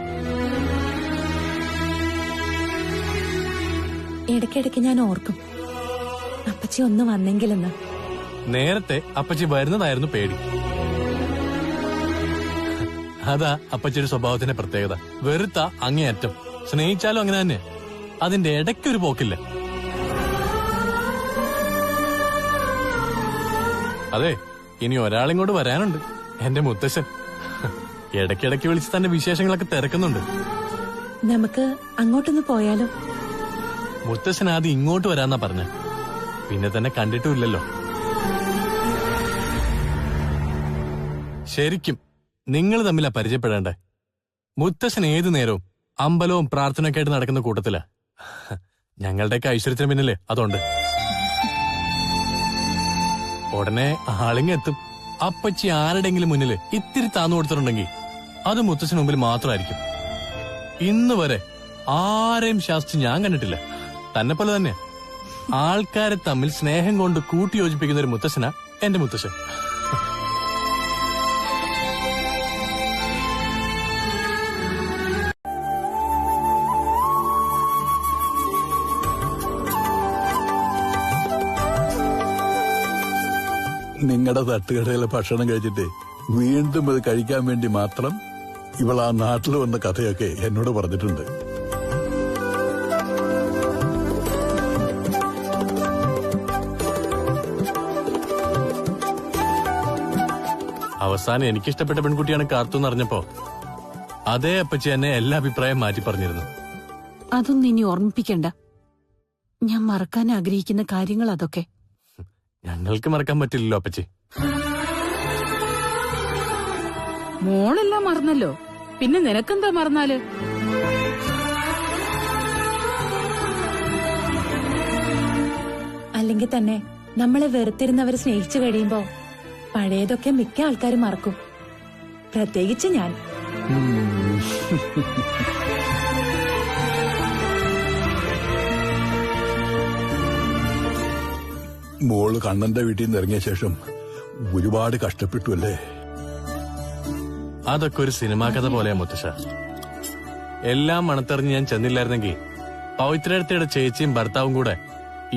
ഇടയ്ക്കിടയ്ക്ക് ഞാൻ ഓർക്കും, അപ്പച്ചി ഒന്ന് വന്നെങ്കിലെന്ന്. നേരത്തെ അപ്പച്ചി വരുന്നതായിരുന്നു പേടി. അതാ അപ്പച്ചിയുടെ സ്വഭാവത്തിന്റെ പ്രത്യേകത. വെറുത്ത അങ്ങേയറ്റം. സ്നേഹിച്ചാലും അങ്ങനെ തന്നെ. അതിന്റെ ഇടയ്ക്കൊരു പോക്കില്ല. അതെ, ഇനി ഒരാളിങ്ങോട്ട് വരാനുണ്ട്. എന്റെ മുത്തശ്ശൻ ഇടയ്ക്കിടയ്ക്ക് വിളിച്ച് തന്റെ വിശേഷങ്ങളൊക്കെ തിരക്കുന്നുണ്ട്. നമുക്ക് അങ്ങോട്ടൊന്ന് പോയാലോ? മുത്തശ്ശൻ ആദ്യം ഇങ്ങോട്ട് വരാന്നാ പറഞ്ഞ. പിന്നെ തന്നെ കണ്ടിട്ടുമില്ലല്ലോ. ശരിക്കും നിങ്ങൾ തമ്മിലാ പരിചയപ്പെടേണ്ടേ. മുത്തശ്ശൻ ഏതു നേരവും അമ്പലവും പ്രാർത്ഥനയൊക്കെ ആയിട്ട് നടക്കുന്ന കൂട്ടത്തിലാ. ഞങ്ങളുടെയൊക്കെ ഐശ്വര്യത്തിന് പിന്നില്ലേ അതുണ്ട്. ഉടനെ ആളിങ്ങെത്തും. അപ്പച്ചി ആരുടെങ്കിലും മുന്നിൽ ഇത്തിരി താന്നു കൊടുത്തിട്ടുണ്ടെങ്കിൽ അത് മുത്തശ്ശന് മുമ്പിൽ മാത്രമായിരിക്കും. ഇന്ന് വരെ ആരെയും ശാസിച്ച് ഞാൻ കണ്ടിട്ടില്ല. തന്നെ പോലെ തന്നെ ആൾക്കാരെ തമ്മിൽ സ്നേഹം കൊണ്ട് കൂട്ടിയോജിപ്പിക്കുന്ന ഒരു മുത്തശ്ശനാ എന്റെ മുത്തശ്ശൻ. നിങ്ങളുടെ തട്ടുകടയിലെ ഭക്ഷണം കഴിച്ചിട്ട് വീണ്ടും അത് കഴിക്കാൻ വേണ്ടി മാത്രം ഇവൾ ആ നാട്ടിൽ വന്ന കഥയൊക്കെ എന്നോട് പറഞ്ഞിട്ടുണ്ട്. അവസാനം എനിക്കിഷ്ടപ്പെട്ട പെൺകുട്ടിയാണ് കാർത്തു എന്നറിഞ്ഞപ്പോ അതേ അപ്പച്ചി എന്നെ എല്ലാ അഭിപ്രായം മാറ്റി പറഞ്ഞിരുന്നു. അതൊന്നും ഇനി ഓർമ്മിപ്പിക്കണ്ട. ഞാൻ മറക്കാൻ ആഗ്രഹിക്കുന്ന കാര്യങ്ങൾ അതൊക്കെ. ഞങ്ങൾക്ക് മറക്കാൻ പറ്റില്ലല്ലോ അപ്പച്ചി. മോളെല്ലാം മറന്നല്ലോ, പിന്നെ നിനക്കെന്താ മറന്നാല്? അല്ലെങ്കിൽ തന്നെ നമ്മളെ വെറുത്തിരുന്നവരെ സ്നേഹിച്ചു കഴിയുമ്പോ പഴയതൊക്കെ മിക്ക ആൾക്കാരും മറക്കും, പ്രത്യേകിച്ച് ഞാൻ. മോള് കണ്ണന്റെ വീട്ടിൽ നിന്ന് ഇറങ്ങിയ ശേഷം ഒരുപാട് കഷ്ടപ്പെട്ടു അല്ലേ? അതൊക്കെ ഒരു സിനിമാ കഥ പോലെയാ മുത്തശ്ശ. എല്ലാം മണത്തെറിഞ്ഞ് ഞാൻ ചെന്നില്ലായിരുന്നെങ്കിൽ പവിത്രയുടെ ചേച്ചിയും ഭർത്താവും കൂടെ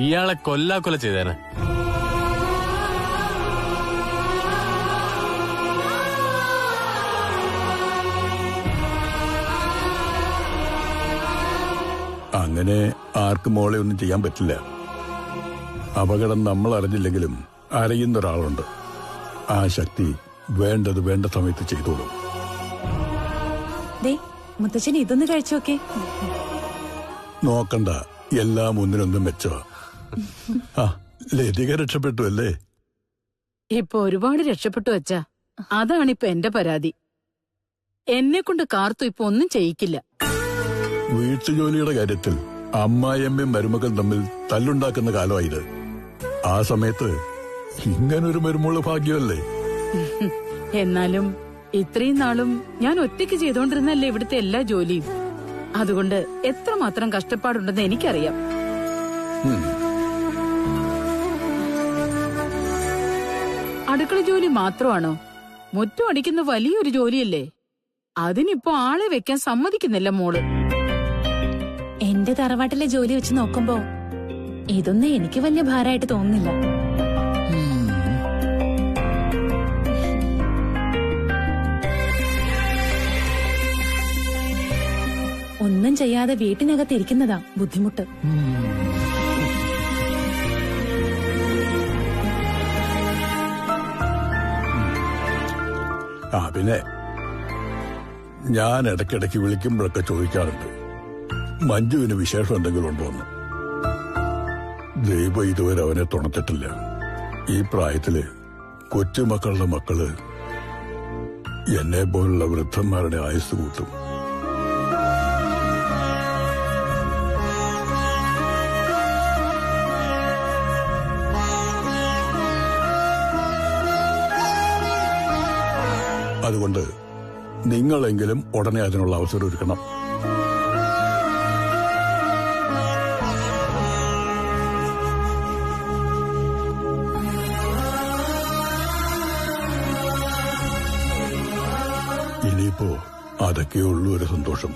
ഇയാളെ കൊല്ലാക്കൊല ചെയ്തേനെ. അങ്ങനെ ആർക്കും മോളെ ഒന്നും ചെയ്യാൻ പറ്റില്ല. അപകടം നമ്മൾ അറിഞ്ഞില്ലെങ്കിലും അറിയുന്ന ഒരാളുണ്ട്. ആ ശക്തി വേണ്ടത് വേണ്ട സമയത്ത് ചെയ്തോളും. മുത്തച്ഛൻ ഇതൊന്ന് കഴിച്ചോക്കെ. നോക്കണ്ട, എല്ലാം ഒന്നിനൊന്നും വെച്ചോ. ലതിക രക്ഷപ്പെട്ടു അല്ലേ? ഇപ്പൊ ഒരുപാട് രക്ഷപ്പെട്ടു വച്ചാ. അതാണിപ്പൊ എന്റെ പരാതി. എന്നെ കൊണ്ട് കാർത്തു ഇപ്പൊ ഒന്നും ചെയ്യിക്കില്ല. വീട്ടുജോലിയുടെ കാര്യത്തിൽ അമ്മായിയമ്മയും മരുമക്കളും തമ്മിൽ തല്ലുണ്ടാക്കുന്ന കാലമായത്. ആ സമയത്ത് ഇങ്ങനൊരു മരുമോള് ഭാഗ്യമല്ലേ? എന്നാലും ഇത്രയും നാളും ഞാൻ ഒറ്റയ്ക്ക് ചെയ്തോണ്ടിരുന്നല്ലേ ഇവിടുത്തെ എല്ലാ ജോലിയും. അതുകൊണ്ട് എത്രമാത്രം കഷ്ടപ്പാടുണ്ടെന്ന് എനിക്കറിയാം. അടുക്കള ജോലി മാത്രമാണോ? മുറ്റം അടിക്കുന്ന വലിയൊരു ജോലിയല്ലേ? അതിനിപ്പോ ആളെ വെക്കാൻ സമ്മതിക്കുന്നില്ല മോള്. എന്റെ തറവാട്ടിലെ ജോലി വെച്ച് നോക്കുമ്പോ ഇതൊന്നും എനിക്ക് വലിയ ഭാരമായിട്ട് തോന്നുന്നില്ല. ഒന്നും ചെയ്യാതെ വീട്ടിനകത്ത് ഇരിക്കുന്നതാ ബുദ്ധിമുട്ട്. പിന്നെ ഞാൻ ഇടയ്ക്കിടയ്ക്ക് വിളിക്കുമ്പോഴൊക്കെ ചോദിക്കാറുണ്ട്, മഞ്ജുവിന് വിശേഷം എന്തെങ്കിലും ഉണ്ടോന്ന്. ദൈവം ഇതുവരെ അവനെ തുണത്തിട്ടില്ല. ഈ പ്രായത്തില് കൊച്ചുമക്കളുടെ മക്കള് എന്നെ പോലുള്ള വൃദ്ധന്മാരുടെ ആയുസ് കൂട്ടും. അതുകൊണ്ട് നിങ്ങളെങ്കിലും ഉടനെ അതിനുള്ള അവസരം ഒരുക്കണം. ഇനിയിപ്പോ അതൊക്കെയുള്ളൂ ഒരു സന്തോഷം.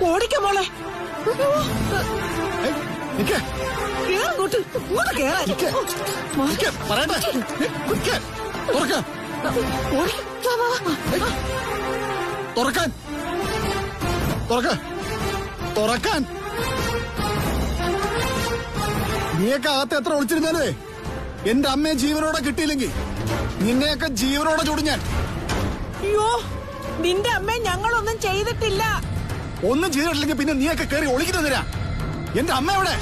ഓടിക്കോ മോളെ. നീയൊക്കെ അകത്ത് എത്ര ഒളിച്ചിരുന്നാലേ എന്റെ അമ്മയെ ജീവനോടെ കിട്ടിയില്ലെങ്കിൽ നിന്നെയൊക്കെ ജീവനോടെ ചുടുഞ്ഞാൻ. അയ്യോ, നിന്റെ അമ്മയെ ഞങ്ങളൊന്നും ചെയ്തിട്ടില്ല. ഒന്നും ചെയ്തിട്ടില്ലെങ്കിൽ പിന്നെ നീയൊക്കെ കയറി ഒളിക്കുന്നതിനാ. എന്റെ അമ്മ എവിടെ?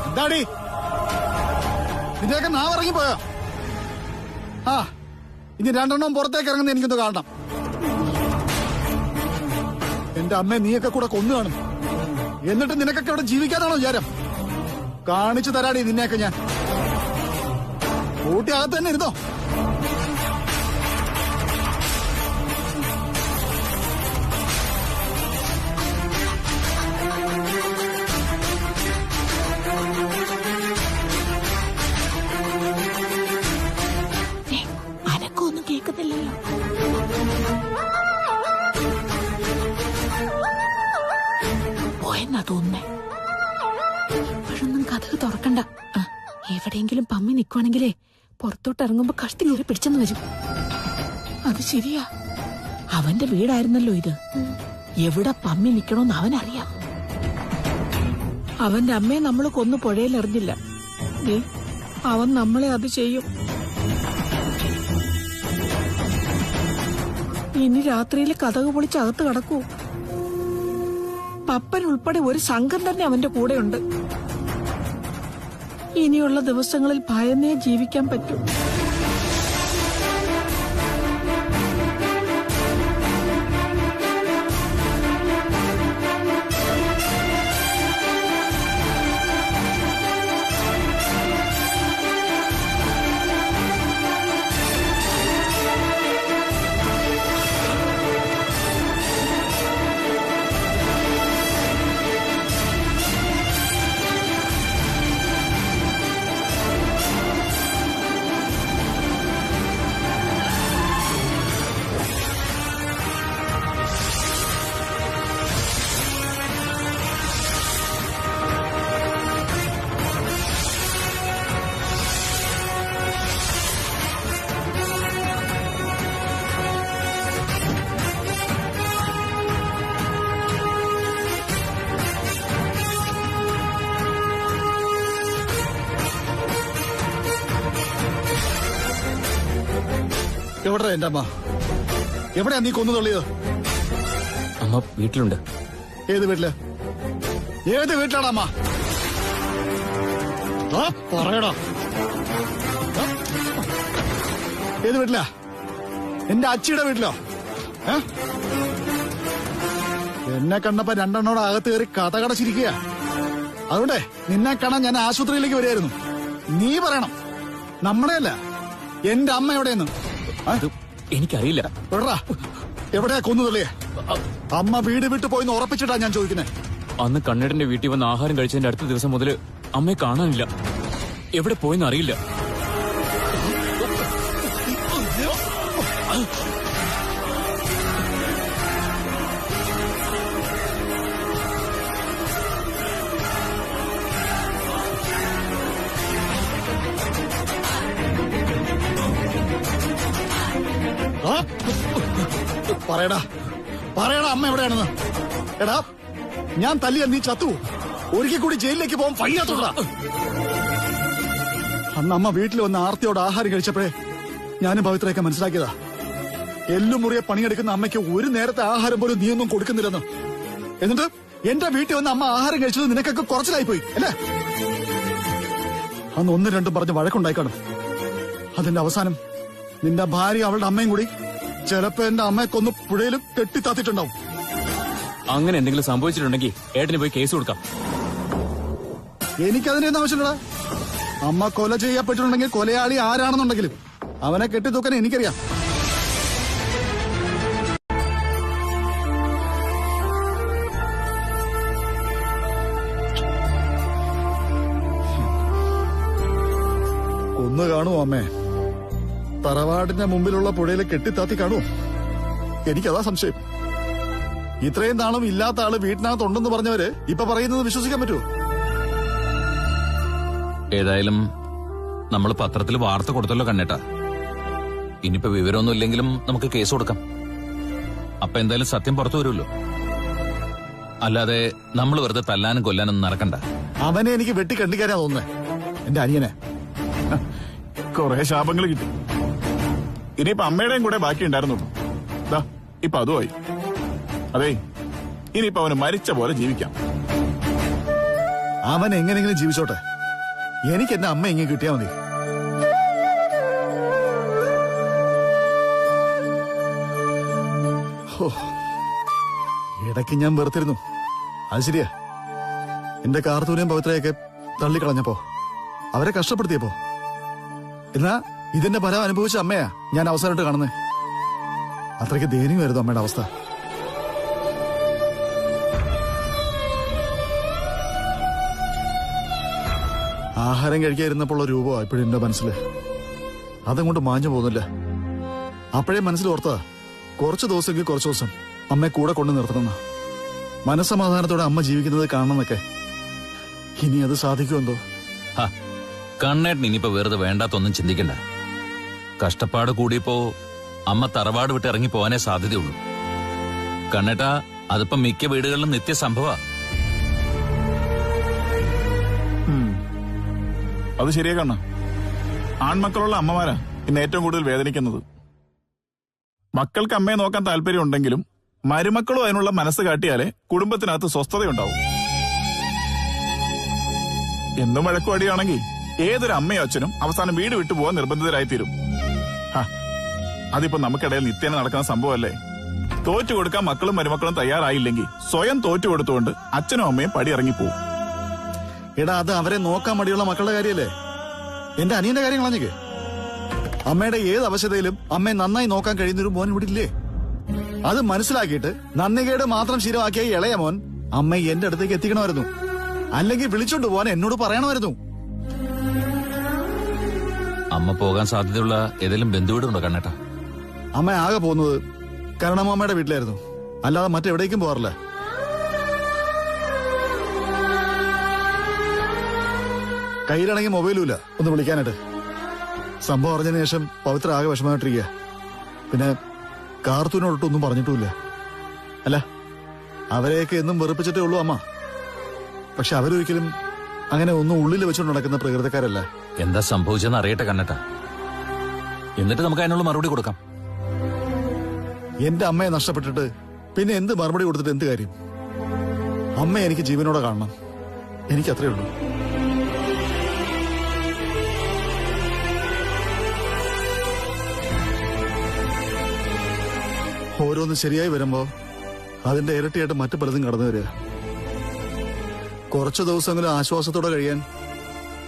എന്താടി നിന്റെയൊക്കെ നാവിറങ്ങിപ്പോയോ? ഇനി രണ്ടെണ്ണം പുറത്തേക്ക് ഇറങ്ങുന്ന എനിക്കൊന്ന് കാണണം. എന്റെ അമ്മയെ നീയൊക്കെ കൂടെ കൊന്നു കാണും. എന്നിട്ട് നിനക്കൊക്കെ ഇവിടെ ജീവിക്കാനാണോ വിചാരം? കാണിച്ചു തരാടി നിന്നെയൊക്കെ ഞാൻ. കൂട്ടി അകത്ത് തന്നെ ഇരുന്നോ. പമ്മി നിക്കുവാണെങ്കിലേ പുറത്തോട്ട് ഇറങ്ങുമ്പോ കഷ്ടി കയറി പിടിച്ചെന്ന് വരും. അത് ശരിയാ, അവന്റെ വീടായിരുന്നല്ലോ ഇത്. എവിടെ പമ്മി നിക്കണോന്ന് അവനറിയാം. അവന്റെ അമ്മയെ നമ്മൾ കൊന്നു പുഴയിൽ എറിഞ്ഞില്ല. അവൻ നമ്മളെ അത് ചെയ്യും. ഇനി രാത്രിയിൽ കതക് പൊളിച്ച് അകത്ത് കടക്കൂ. പപ്പൻ ഉൾപ്പെടെ ഒരു സംഘം തന്നെ അവന്റെ കൂടെയുണ്ട്. ഇനിയുള്ള ദിവസങ്ങളിൽ ഭയന്നേ ജീവിക്കാൻ പറ്റൂ. എവിടെയാ എന്റെ അമ്മ? എവിടെയാ നീ കൊന്നു തള്ളിയത്? അമ്മ വീട്ടിലുണ്ട്. ഏത് വീട്ടില്? ഏത് വീട്ടിലാണ് അമ്മ? പറയടാ. ഏത് വീട്ടിലാ? എന്റെ അച്ചിയുടെ വീട്ടിലോ? എന്നെ കണ്ടപ്പോ രണ്ടെണ്ണോട് അകത്ത് കയറി കഥ കടച്ചിരിക്കുക. അതുകൊണ്ടേ നിന്നെ കാണാൻ ഞാൻ ആശുപത്രിയിലേക്ക് വരികയായിരുന്നു. നീ പറയണം, നമ്മുടെ അല്ല എന്റെ അമ്മ എവിടെയെന്ന്. എനിക്കറിയില്ല. എവിടെയാ കൊന്നു തള്ളിയേ? അമ്മ വീട് വിട്ടു പോയിന്ന് ഉറപ്പിച്ചിട്ടാ ഞാൻ ചോദിക്കുന്നത്. അന്ന് കണ്ണേടന്റെ വീട്ടിൽ വന്ന് ആഹാരം കഴിച്ചതിന്റെ അടുത്ത ദിവസം മുതൽ അമ്മയെ കാണാനില്ല. എവിടെ പോയെന്ന് അറിയില്ല. പറയടാ, പറയടാ അമ്മ എവിടെയാണെന്ന്. എടാ, ഞാൻ തല്ലിയ നീ ചത്തു. ഒരിക്കൽ കൂടി ജയിലിലേക്ക് പോകാൻ വയ്യാത്തുള്ള. അന്ന് അമ്മ വീട്ടിൽ വന്ന് ആർത്തിയോട് ആഹാരം കഴിച്ചപ്പോഴേ ഞാനും പവിത്രയൊക്കെ മനസ്സിലാക്കിയതാ. എല്ലും മുറിയെ പണിയെടുക്കുന്ന അമ്മയ്ക്ക് ഒരു നേരത്തെ ആഹാരം പോലും നീയൊന്നും കൊടുക്കുന്നില്ലെന്ന്. എന്നിട്ട് എന്റെ വീട്ടിൽ വന്ന് അമ്മ ആഹാരം കഴിച്ചത് നിനക്കൊക്കെ കുറച്ചിലായിപ്പോയി അല്ലേ? അന്ന് ഒന്നും രണ്ടും പറഞ്ഞ് വഴക്കുണ്ടായി കാണും. അതിന്റെ അവസാനം നിന്റെ ഭാര്യ അവളുടെ അമ്മയും കൂടി ചിലപ്പോ എന്റെ അമ്മയെ കൊന്ന് പുഴയിലും കെട്ടിത്താത്തിട്ടുണ്ടാവും. അങ്ങനെ എന്തെങ്കിലും സംഭവിച്ചിട്ടുണ്ടെങ്കിൽ ഏട്ടന് പോയി കേസ് കൊടുക്കാം. എനിക്കതിനൊന്നും ആവശ്യമില്ലടാ. അമ്മ കൊല ചെയ്യപ്പെട്ടിട്ടുണ്ടെങ്കിൽ കൊലയാളി ആരാണെന്നുണ്ടെങ്കിലും അവനെ കെട്ടിത്തൂക്കാൻ എനിക്കറിയാം. ഒന്ന് കാണുമോ അമ്മേ? തറവാടിന്റെ മുമ്പിലുള്ള പുഴയിൽ കെട്ടിത്താത്തി കാണുമോ? എനിക്കതാ സംശയം. ഇത്രയും നാളും ഇല്ലാത്ത ആള് വീട്ടിനകത്തുണ്ടെന്ന് പറഞ്ഞവര് ഇപ്പൊ പറയുന്നത് വിശ്വസിക്കാൻ പറ്റുമോ? ഏതായാലും നമ്മൾ പത്രത്തിൽ വാർത്ത കൊടുത്തല്ലോ കണ്ണേട്ടാ. ഇനിയിപ്പോ വിവരമൊന്നും ഇല്ലെങ്കിലും നമുക്ക് കേസ് കൊടുക്കാം. അപ്പൊ എന്തായാലും സത്യം പുറത്തു വരുമല്ലോ. അല്ലാതെ നമ്മൾ വെറുതെ തല്ലാനും കൊല്ലാനും നടക്കണ്ട. അവനെ എനിക്ക് വെട്ടിക്കണ്ടിക്കാനാ തോന്നുന്നേ, എന്റെ അനിയനെ. കുറെ ശാപങ്ങൾ കിട്ടി. ഇനിയിപ്പൊ അമ്മയുടെയും കൂടെ ബാക്കി ഉണ്ടായിരുന്നുള്ളൂ. ഇപ്പൊ അതുമായി. അതെ, ഇനിയിപ്പൊ അവന് മരിച്ച പോലെ ജീവിക്കാം. അവൻ എങ്ങനെയെങ്കിലും ജീവിച്ചോട്ടെ. എനിക്ക് എന്റെ അമ്മ ഇങ്ങനെ കിട്ടിയാ മതി. ഇടയ്ക്ക് ഞാൻ വെറുത്തിരുന്നു, അത് ശരിയാ. എന്റെ കാർത്തൂനെയും പവിത്രയൊക്കെ തള്ളിക്കളഞ്ഞപ്പോ, അവരെ കഷ്ടപ്പെടുത്തിയപ്പോ. എന്നാ ഇതിന്റെ ഫലം അനുഭവിച്ച അമ്മയാ ഞാൻ അവസാനമായിട്ട് കാണുന്നേ. അത്രയ്ക്ക് ദയനീയമായിരുന്നു അമ്മയുടെ അവസ്ഥ. ആഹാരം കഴിക്കാതിരുന്നപ്പോൾ രൂപ ഇപ്പോഴും എന്റെ മനസ്സില്. അതങ്ങോട്ട് മാഞ്ഞു പോകുന്നില്ല. അപ്പോഴേ മനസ്സിൽ ഓർത്തതാ, കുറച്ചു ദിവസമെങ്കിൽ കുറച്ചു ദിവസം അമ്മയെ കൂടെ കൊണ്ടു നിർത്തണമെന്ന്. മനസ്സമാധാനത്തോടെ അമ്മ ജീവിക്കുന്നത് കാണണമെന്നൊക്കെ. ഇനി അത് സാധിക്കുമെന്തോ? കണ്ണേട്ടൻ ഇനിയിപ്പോ വെറുതെ വേണ്ടാത്തൊന്നും ചിന്തിക്കണ്ട. കഷ്ടപ്പാട് കൂടിയപ്പോ അമ്മ തറവാട് വിട്ട് ഇറങ്ങി പോകാനേ സാധ്യതയുള്ളൂ. കണ്ണേട്ടാ, അതിപ്പോ മിക്ക വീടുകളിലും നിത്യസംഭവ. അത് ശരിയാ കണ്ണ. ആൺമക്കളുള്ള അമ്മമാരാ ഇന്ന് ഏറ്റവും കൂടുതൽ വേദനിക്കുന്നത്. മക്കൾക്ക് അമ്മയെ നോക്കാൻ താല്പര്യം ഉണ്ടെങ്കിലും മരുമക്കളും അതിനുള്ള മനസ്സ് കാട്ടിയാലേ കുടുംബത്തിനകത്ത് സ്വസ്ഥതയുണ്ടാവും. എന്നും വഴക്കുവടിയാണെങ്കിൽ ഏതൊരു അമ്മയും അച്ഛനും അവസാനം വീട് വിട്ടു പോകാൻ നിർബന്ധിതരായിത്തീരും. അതിപ്പോ നമുക്കിടയിൽ നിത്യേന നടക്കുന്ന സംഭവമല്ലേ. തോറ്റു കൊടുക്കാൻ മക്കളും മരുമക്കളും തയ്യാറായില്ലെങ്കിൽ സ്വയം തോറ്റു കൊടുത്തുകൊണ്ട് അച്ഛനും അമ്മയും പടിയിറങ്ങിപ്പോവും. എടാ, അത് അവരെ നോക്കാൻ മടിയുള്ള മക്കളുടെ കാര്യല്ലേ. എന്റെ അനിയന്റെ കാര്യം കളഞ്ഞേക്ക്. അമ്മയുടെ ഏത് അവശതയിലും അമ്മയെ നന്നായി നോക്കാൻ കഴിയുന്നൊരു മോൻ ഇവിടെ ഇല്ലേ? അത് മനസ്സിലാക്കിയിട്ട് നന്ദികേട് മാത്രം ശീലമാക്കിയ ഇളയ മോൻ അമ്മയെ എന്റെ അടുത്തേക്ക് എത്തിക്കണമായിരുന്നു. അല്ലെങ്കിൽ വിളിച്ചോണ്ട് പോവാൻ എന്നോട് പറയണമായിരുന്നു. അമ്മ പോകാൻ സാധ്യതയുള്ള ഏതെങ്കിലും ബന്ധുവീടുണ്ടോ കണ്ണേട്ടാ? അമ്മ ആകെ പോകുന്നത് കരുണമ്മയുടെ വീട്ടിലായിരുന്നു, അല്ലാതെ മറ്റെവിടേക്കും പോകാറില്ല. കയ്യിലാണെങ്കിൽ മൊബൈലും ഇല്ല ഒന്ന് വിളിക്കാനായിട്ട്. സംഭവം അറിഞ്ഞതിന് ശേഷം പവിത്ര ആകെ വിഷമമായിട്ടിരിക്കുക. പിന്നെ കാർത്തൂനോടൊട്ടൊന്നും പറഞ്ഞിട്ടുമില്ല. അല്ല, അവരെയൊക്കെ എന്നും വെറുപ്പിച്ചിട്ടേ ഉള്ളൂ അമ്മ. പക്ഷെ അവരൊരിക്കലും അങ്ങനെ ഒന്നും ഉള്ളിൽ വെച്ചുകൊണ്ട് നടക്കുന്ന പ്രകൃതക്കാരല്ല. എന്താ സംഭവിച്ചെന്ന് അറിയട്ടെ കണ്ണേട്ടാ, എന്നിട്ട് നമുക്ക് അതിനുള്ള മറുപടി കൊടുക്കാം. എന്റെ അമ്മയെ നഷ്ടപ്പെട്ടിട്ട് പിന്നെ എന്ത് മറുപടി കൊടുത്തിട്ട് എന്ത് കാര്യം? അമ്മയെ എനിക്ക് ജീവനോടെ കാണണം. എനിക്കത്രേ ഉള്ളൂ. ഓരോന്ന് ശരിയായി വരുമ്പോ അതിന്റെ ഇരട്ടിയായിട്ട് മറ്റു പലതും കടന്നു വരിക. കുറച്ചു ദിവസമെങ്കിലും ആശ്വാസത്തോടെ കഴിയാൻ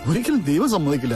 ഒരിക്കലും ദൈവം സമ്മതിക്കില്ല.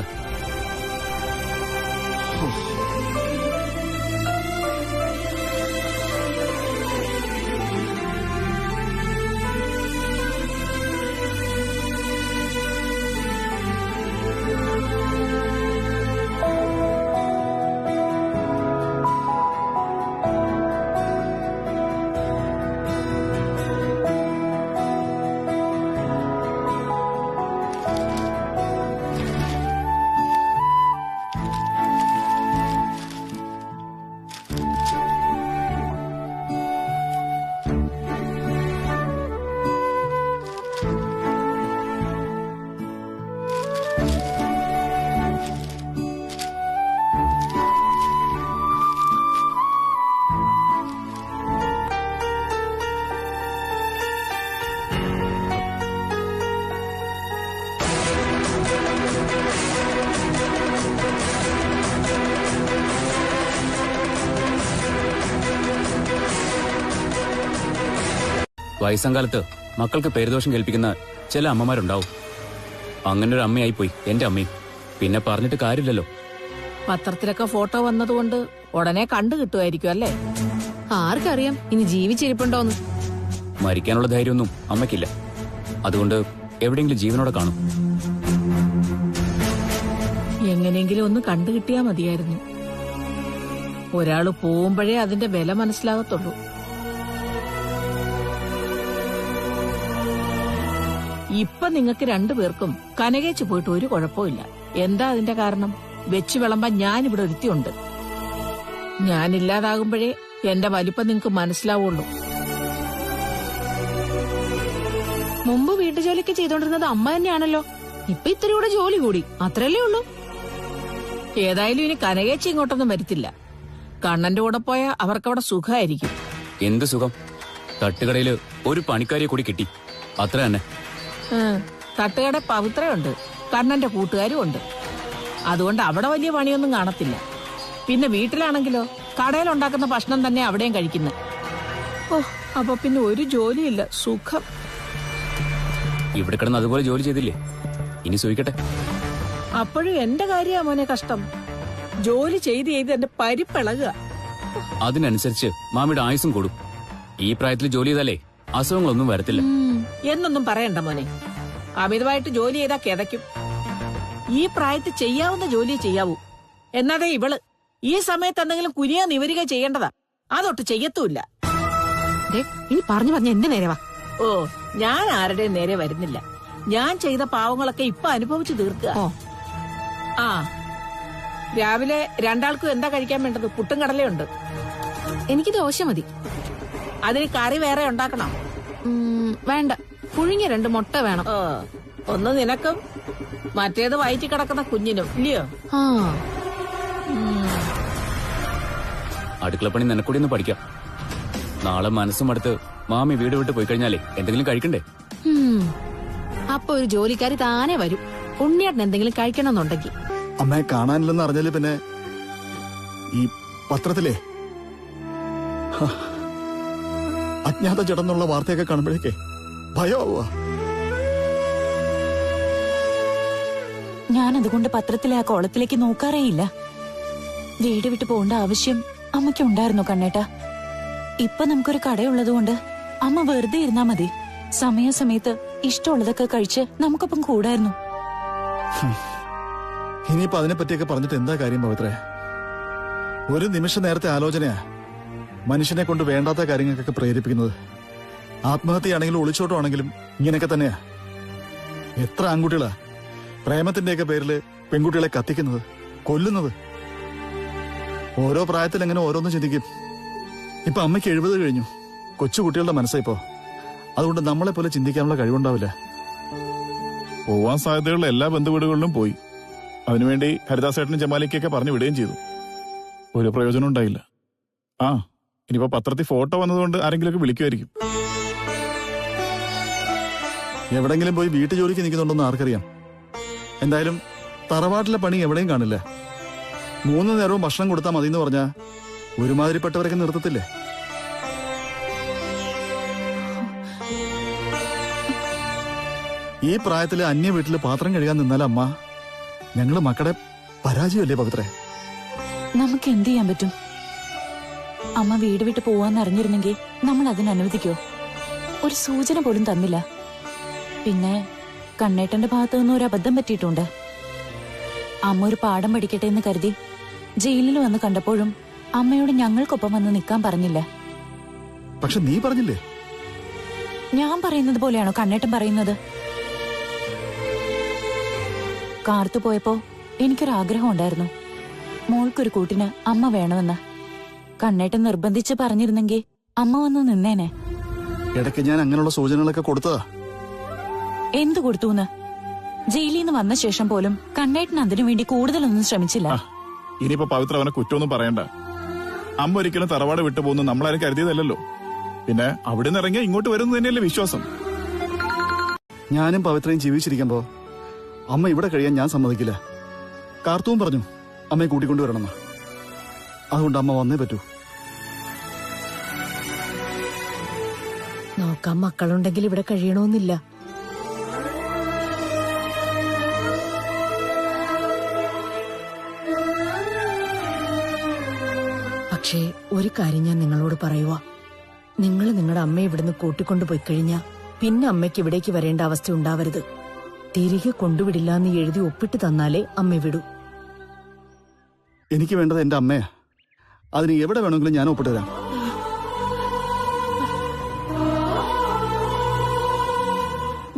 വയസ്സാം കാലത്ത് മക്കൾക്ക് പേരുദോഷം കേൾപ്പിക്കുന്ന ചില അമ്മമാരുണ്ടാവും. അങ്ങനെ ഒരു അമ്മയായിപ്പോയി എന്റെ അമ്മയും. പിന്നെ പറഞ്ഞിട്ട് കാര്യമില്ലല്ലോ. പത്രത്തിലൊക്കെ ഫോട്ടോ വന്നതുകൊണ്ട് ഉടനെ കണ്ടു കിട്ടുമായിരിക്കും അല്ലേ? ആർക്കറിയാം ഇനി ജീവിച്ചിരിപ്പുണ്ടോന്ന്. മരിക്കാനുള്ള ധൈര്യമൊന്നും അമ്മയ്ക്കില്ല. അതുകൊണ്ട് എവിടെയെങ്കിലും ജീവനോടെ കാണും. എങ്ങനെയെങ്കിലും ഒന്ന് കണ്ടു കിട്ടിയാ മതിയായിരുന്നു. ഒരാള് പോകുമ്പോഴേ അതിന്റെ വില മനസ്സിലാകത്തുള്ളൂ. ഇപ്പൊ നിങ്ങൾക്ക് രണ്ടുപേർക്കും കനകേച്ച് പോയിട്ട് ഒരു കുഴപ്പമില്ല. എന്താ അതിന്റെ കാരണം? വെച്ചു വിളമ്പാൻ ഞാനിവിടെ ഒരുത്തിയുണ്ട്. ഞാനില്ലാതാകുമ്പോഴേ എന്റെ വലിപ്പം നിങ്ങക്ക് മനസ്സിലാവുള്ളൂ. മുമ്പ് വീട്ടുജോലിക്ക് ചെയ്തോണ്ടിരുന്നത് അമ്മ തന്നെയാണല്ലോ. ഇപ്പൊ ഇത്തിരി കൂടെ ജോലി കൂടി, അത്രയല്ലേ ഉള്ളൂ. ഏതായാലും ഇനി കനകേച്ചി ഇങ്ങോട്ടൊന്നും വരത്തില്ല. കണ്ണന്റെ കൂടെ പോയാൽ അവർക്കവിടെ സുഖമായിരിക്കും. എന്ത് സുഖം? തട്ടുകടയില് ഒരു പണിക്കാരിയെ കൂടി കിട്ടി, അത്ര തന്നെ. തട്ടുകട പവിത്രയുണ്ട്, കണ്ണന്റെ കൂട്ടുകാരും ഉണ്ട്. അതുകൊണ്ട് അവിടെ വലിയ പണിയൊന്നും കാണത്തില്ല. പിന്നെ വീട്ടിലാണെങ്കിലോ കടയിലുണ്ടാക്കുന്ന ഭക്ഷണം തന്നെ അവിടെയും കഴിക്കുന്നത്. ഓ, അപ്പൊ പിന്നെ ഒരു ജോലിയില്ല, സുഖം. ഇവിടെ കിടന്ന് അതുപോലെ ജോലി ചെയ്തില്ലേ, ഇനി സൂഹിക്കട്ടെ. അപ്പോഴും എന്റെ കാര്യമാ മോനെ കഷ്ടം. ജോലി ചെയ്ത് ചെയ്ത് എന്റെ പരിപ്പിളകുക. അതിനനുസരിച്ച് മാമിയുടെ ആയുസും കൂടും. ഈ പ്രായത്തിൽ ജോലി ചെയ്താലേ അസുഖങ്ങളൊന്നും വരത്തില്ല. എന്നൊന്നും പറയണ്ട മോനെ. അമിതമായിട്ട് ജോലി ചെയ്താ കിതയ്ക്കും. ഈ പ്രായത്തിൽ ചെയ്യാവുന്ന ജോലിയെ ചെയ്യാവൂ. എന്നാതേ ഇവള് ഈ സമയത്ത് എന്തെങ്കിലും കുനിയ നിവരിക ചെയ്യേണ്ടതാ. അതൊട്ട് ചെയ്യത്തുമില്ല. ഇനി പറഞ്ഞു പറഞ്ഞ എന്ത് നേരവാ? ഓ, ഞാൻ ആരുടെയും നേരെ വരുന്നില്ല. ഞാൻ ചെയ്ത പാവങ്ങളൊക്കെ ഇപ്പൊ അനുഭവിച്ചു തീർക്കുക. ആ രാവിലെ രണ്ടാൾക്കും എന്താ കഴിക്കാൻ വേണ്ടത്? പുട്ടും കടലയുണ്ട്. എനിക്ക് ദോശ മതി. അതിന് കറി വേറെ ഉണ്ടാക്കണം. വേണ്ട, പുഴുങ്ങിയ 2 മുട്ട വേണം. ഒന്ന് നിനക്കും മറ്റേത് വയറ്റി കിടക്കുന്ന കുഞ്ഞിനും, ഇല്ലയോ? ആ, അടുക്കളപ്പണി നിനക്കൂടി ഒന്ന് പഠിക്കാം. നാളെ മനസ്സും അടുത്ത് മാമി വീട് വിട്ട് പോയി കഴിഞ്ഞാലേ എന്തെങ്കിലും കഴിക്കണ്ടേ? അപ്പൊ ഒരു ജോലിക്കാരി താനെ വരും, ഉണ്ണിയേട്ടൻ എന്തെങ്കിലും കഴിക്കണമെന്നുണ്ടെങ്കിൽ. അമ്മയെ കാണാനില്ലെന്ന് അറിഞ്ഞാല് പിന്നെ ഈ പത്രത്തിലെ അജ്ഞാത ജഡെന്നുള്ള വാർത്തയൊക്കെ കാണുമ്പോഴേക്കേ ഭയമാവുക. ഞാനതുകൊണ്ട് പത്രത്തിലെ ആ കോളത്തിലേക്ക് നോക്കാറേയില്ല. വീട് വിട്ടു പോകേണ്ട ആവശ്യം അമ്മയ്ക്കുണ്ടായിരുന്നു കണ്ണേട്ടാ. ഇപ്പൊ നമുക്കൊരു കടയുള്ളതുകൊണ്ട് അമ്മ വെറുതെ ഇരുന്നാ മതി. സമയാസമയത്ത് ഇഷ്ടമുള്ളതൊക്കെ കഴിച്ച് നമുക്കൊപ്പം കൂടായിരുന്നു. ഇനിയിപ്പോ അതിനെപ്പറ്റിയൊക്കെ പറഞ്ഞിട്ട് എന്താ കാര്യം പവിത്രേ? ഒരു നിമിഷം നേരത്തെ ആലോചനയാ മനുഷ്യനെ കൊണ്ട് വേണ്ടാത്ത കാര്യങ്ങൾക്കൊക്കെ പ്രേരിപ്പിക്കുന്നത്. ആത്മഹത്യയാണെങ്കിലും ഒളിച്ചോട്ടമാണെങ്കിലും ഇങ്ങനെയൊക്കെ തന്നെയാ. എത്ര ആൺകുട്ടികളാ പ്രേമത്തിന്റെയൊക്കെ പേരില് പെൺകുട്ടികളെ കത്തിക്കുന്നത്, കൊല്ലുന്നത്. ഓരോ പ്രായത്തിൽ എങ്ങനെ ഓരോന്നും ചിന്തിക്കും. ഇപ്പൊ അമ്മയ്ക്ക് 70 കഴിഞ്ഞു. കൊച്ചുകുട്ടികളുടെ മനസ്സായിപ്പോ. അതുകൊണ്ട് നമ്മളെ പോലെ ചിന്തിക്കാനുള്ള കഴിവുണ്ടാവില്ല. പോവാൻ സാധ്യതയുള്ള എല്ലാ ബന്ധുവീടുകളിലും പോയി. അതിനുവേണ്ടി ഹരിദാസേട്ടനും ജമാലിക്കൊക്കെ പറഞ്ഞു വിടുകയും ചെയ്തു. ഒരു പ്രയോജനം ഉണ്ടായില്ല. ആ, ഇനിയിപ്പോ പത്രത്തിൽ ഫോട്ടോ വന്നതുകൊണ്ട് ആരെങ്കിലുമൊക്കെ വിളിക്കുമായിരിക്കും. എവിടെങ്കിലും പോയി വീട്ടു ജോലിക്ക് നിൽക്കുന്നുണ്ടോന്ന് ആർക്കറിയാം. എന്തായാലും തറവാട്ടിലെ പണി എവിടെയും കാണില്ല. 3 നേരവും ഭക്ഷണം കൊടുത്താൽ മതിയെന്ന് പറഞ്ഞാ ഒരുമാതിരിപ്പെട്ടവരൊക്കെ നിർത്തത്തില്ലേ? ഈ പ്രായത്തില് അന്യ വീട്ടില് പാത്രം കഴുകാൻ നിന്നാല അമ്മ, ഞങ്ങള് മക്കളുടെ പരാജയമല്ലേ പവിത്രേ? നമുക്ക് എന്ത് ചെയ്യാൻ പറ്റും? അമ്മ വീട് വിട്ട് പോവാന്ന് അറിഞ്ഞിരുന്നെങ്കിൽ നമ്മൾ അതിന് അനുവദിക്കോ? ഒരു സൂചന പോലും തന്നില്ല. പിന്നെ കണ്ണേട്ടന്റെ ഭാഗത്തു നിന്ന് ഒരു അബദ്ധം പറ്റിയിട്ടുണ്ട്. അമ്മ ഒരു പാഠം പഠിക്കട്ടെ എന്ന് കരുതി ജയിലിൽ വന്ന് കണ്ടപ്പോഴും അമ്മയോട് ഞങ്ങൾക്കൊപ്പം വന്ന് നിൽക്കാൻ പറഞ്ഞില്ല. പക്ഷെ നീ പറഞ്ഞില്ലേ? ഞാൻ പറയുന്നത് പോലെയാണോ കണ്ണേട്ടൻ പറയുന്നത്? കാർത്തു പോയപ്പോ എനിക്കൊരാഗ്രഹം ഉണ്ടായിരുന്നു, മോൾക്കൊരു കൂട്ടിന് അമ്മ വേണമെന്ന്. കണ്ണേട്ടൻ നിർബന്ധിച്ച് പറഞ്ഞിരുന്നെങ്കിൽ അമ്മ വന്ന് നിന്നേനെ. ഇടയ്ക്ക് ഞാൻ അങ്ങനെയുള്ള സൂചനകളൊക്കെ കൊടുത്തതാ. എന്തു കൊടുത്തൂന്ന്? ജയിലിൽ നിന്ന് വന്ന ശേഷം പോലും കണ്ണേട്ടൻ അതിനുവേണ്ടി കൂടുതലൊന്നും ശ്രമിച്ചില്ല. ഇനിയിപ്പോ പവിത്ര അവനെ കുറ്റമൊന്നും പറയണ്ട. അമ്മ ഒരിക്കലും തറവാട് വിട്ടുപോകുന്നു നമ്മളാരും കരുതിയതല്ലോ. പിന്നെ അവിടെ നിന്ന് ഇറങ്ങിയ ഇങ്ങോട്ട് വരുന്നത് തന്നെയല്ലേ വിശ്വാസം. ഞാനും പവിത്രയും ജീവിച്ചിരിക്കുമ്പോ അമ്മ ഇവിടെ കഴിയാൻ ഞാൻ സമ്മതിക്കില്ല. കാർത്തവും പറഞ്ഞു അമ്മയെ കൂട്ടിക്കൊണ്ടുവരണമെന്ന്. അതുകൊണ്ട് അമ്മ വന്നേ പറ്റൂ. നോക്കാൻ മക്കളുണ്ടെങ്കിൽ ഇവിടെ കഴിയണമെന്നില്ല. പക്ഷേ ഒരു കാര്യം ഞാൻ നിങ്ങളോട് പറയുക, നിങ്ങൾ നിങ്ങളുടെ അമ്മയെ ഇവിടുന്ന് കൂട്ടിക്കൊണ്ടുപോയി കഴിഞ്ഞാൽ പിന്നെ അമ്മയ്ക്ക് ഇവിടേക്ക് വരേണ്ട അവസ്ഥ ഉണ്ടാവരുത്. തിരികെ കൊണ്ടുവിടില്ല എന്ന് എഴുതി ഒപ്പിട്ട് തന്നാലേ അമ്മ വിടൂ. എനിക്ക് വേണ്ടത് എന്റെ അമ്മയാ. അതിന് എവിടെ വേണമെങ്കിലും ഞാൻ ഒപ്പിട്ട് തരാം.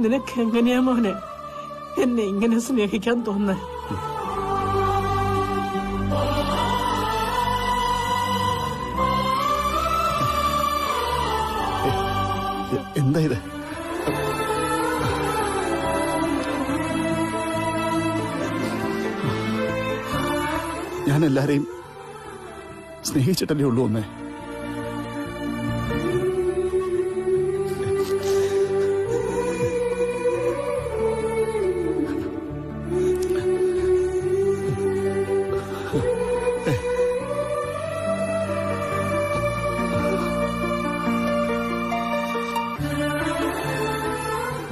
നിനക്ക് എങ്ങനെയാ മോനെ എന്നെ ഇങ്ങനെ സ്നേഹിക്കാൻ തോന്നുന്നത്? എന്താ ഇത്? ഞാൻ എല്ലാരെയും സ്നേഹിച്ചിട്ടല്ലേ ഉള്ളൂ അമ്മേ.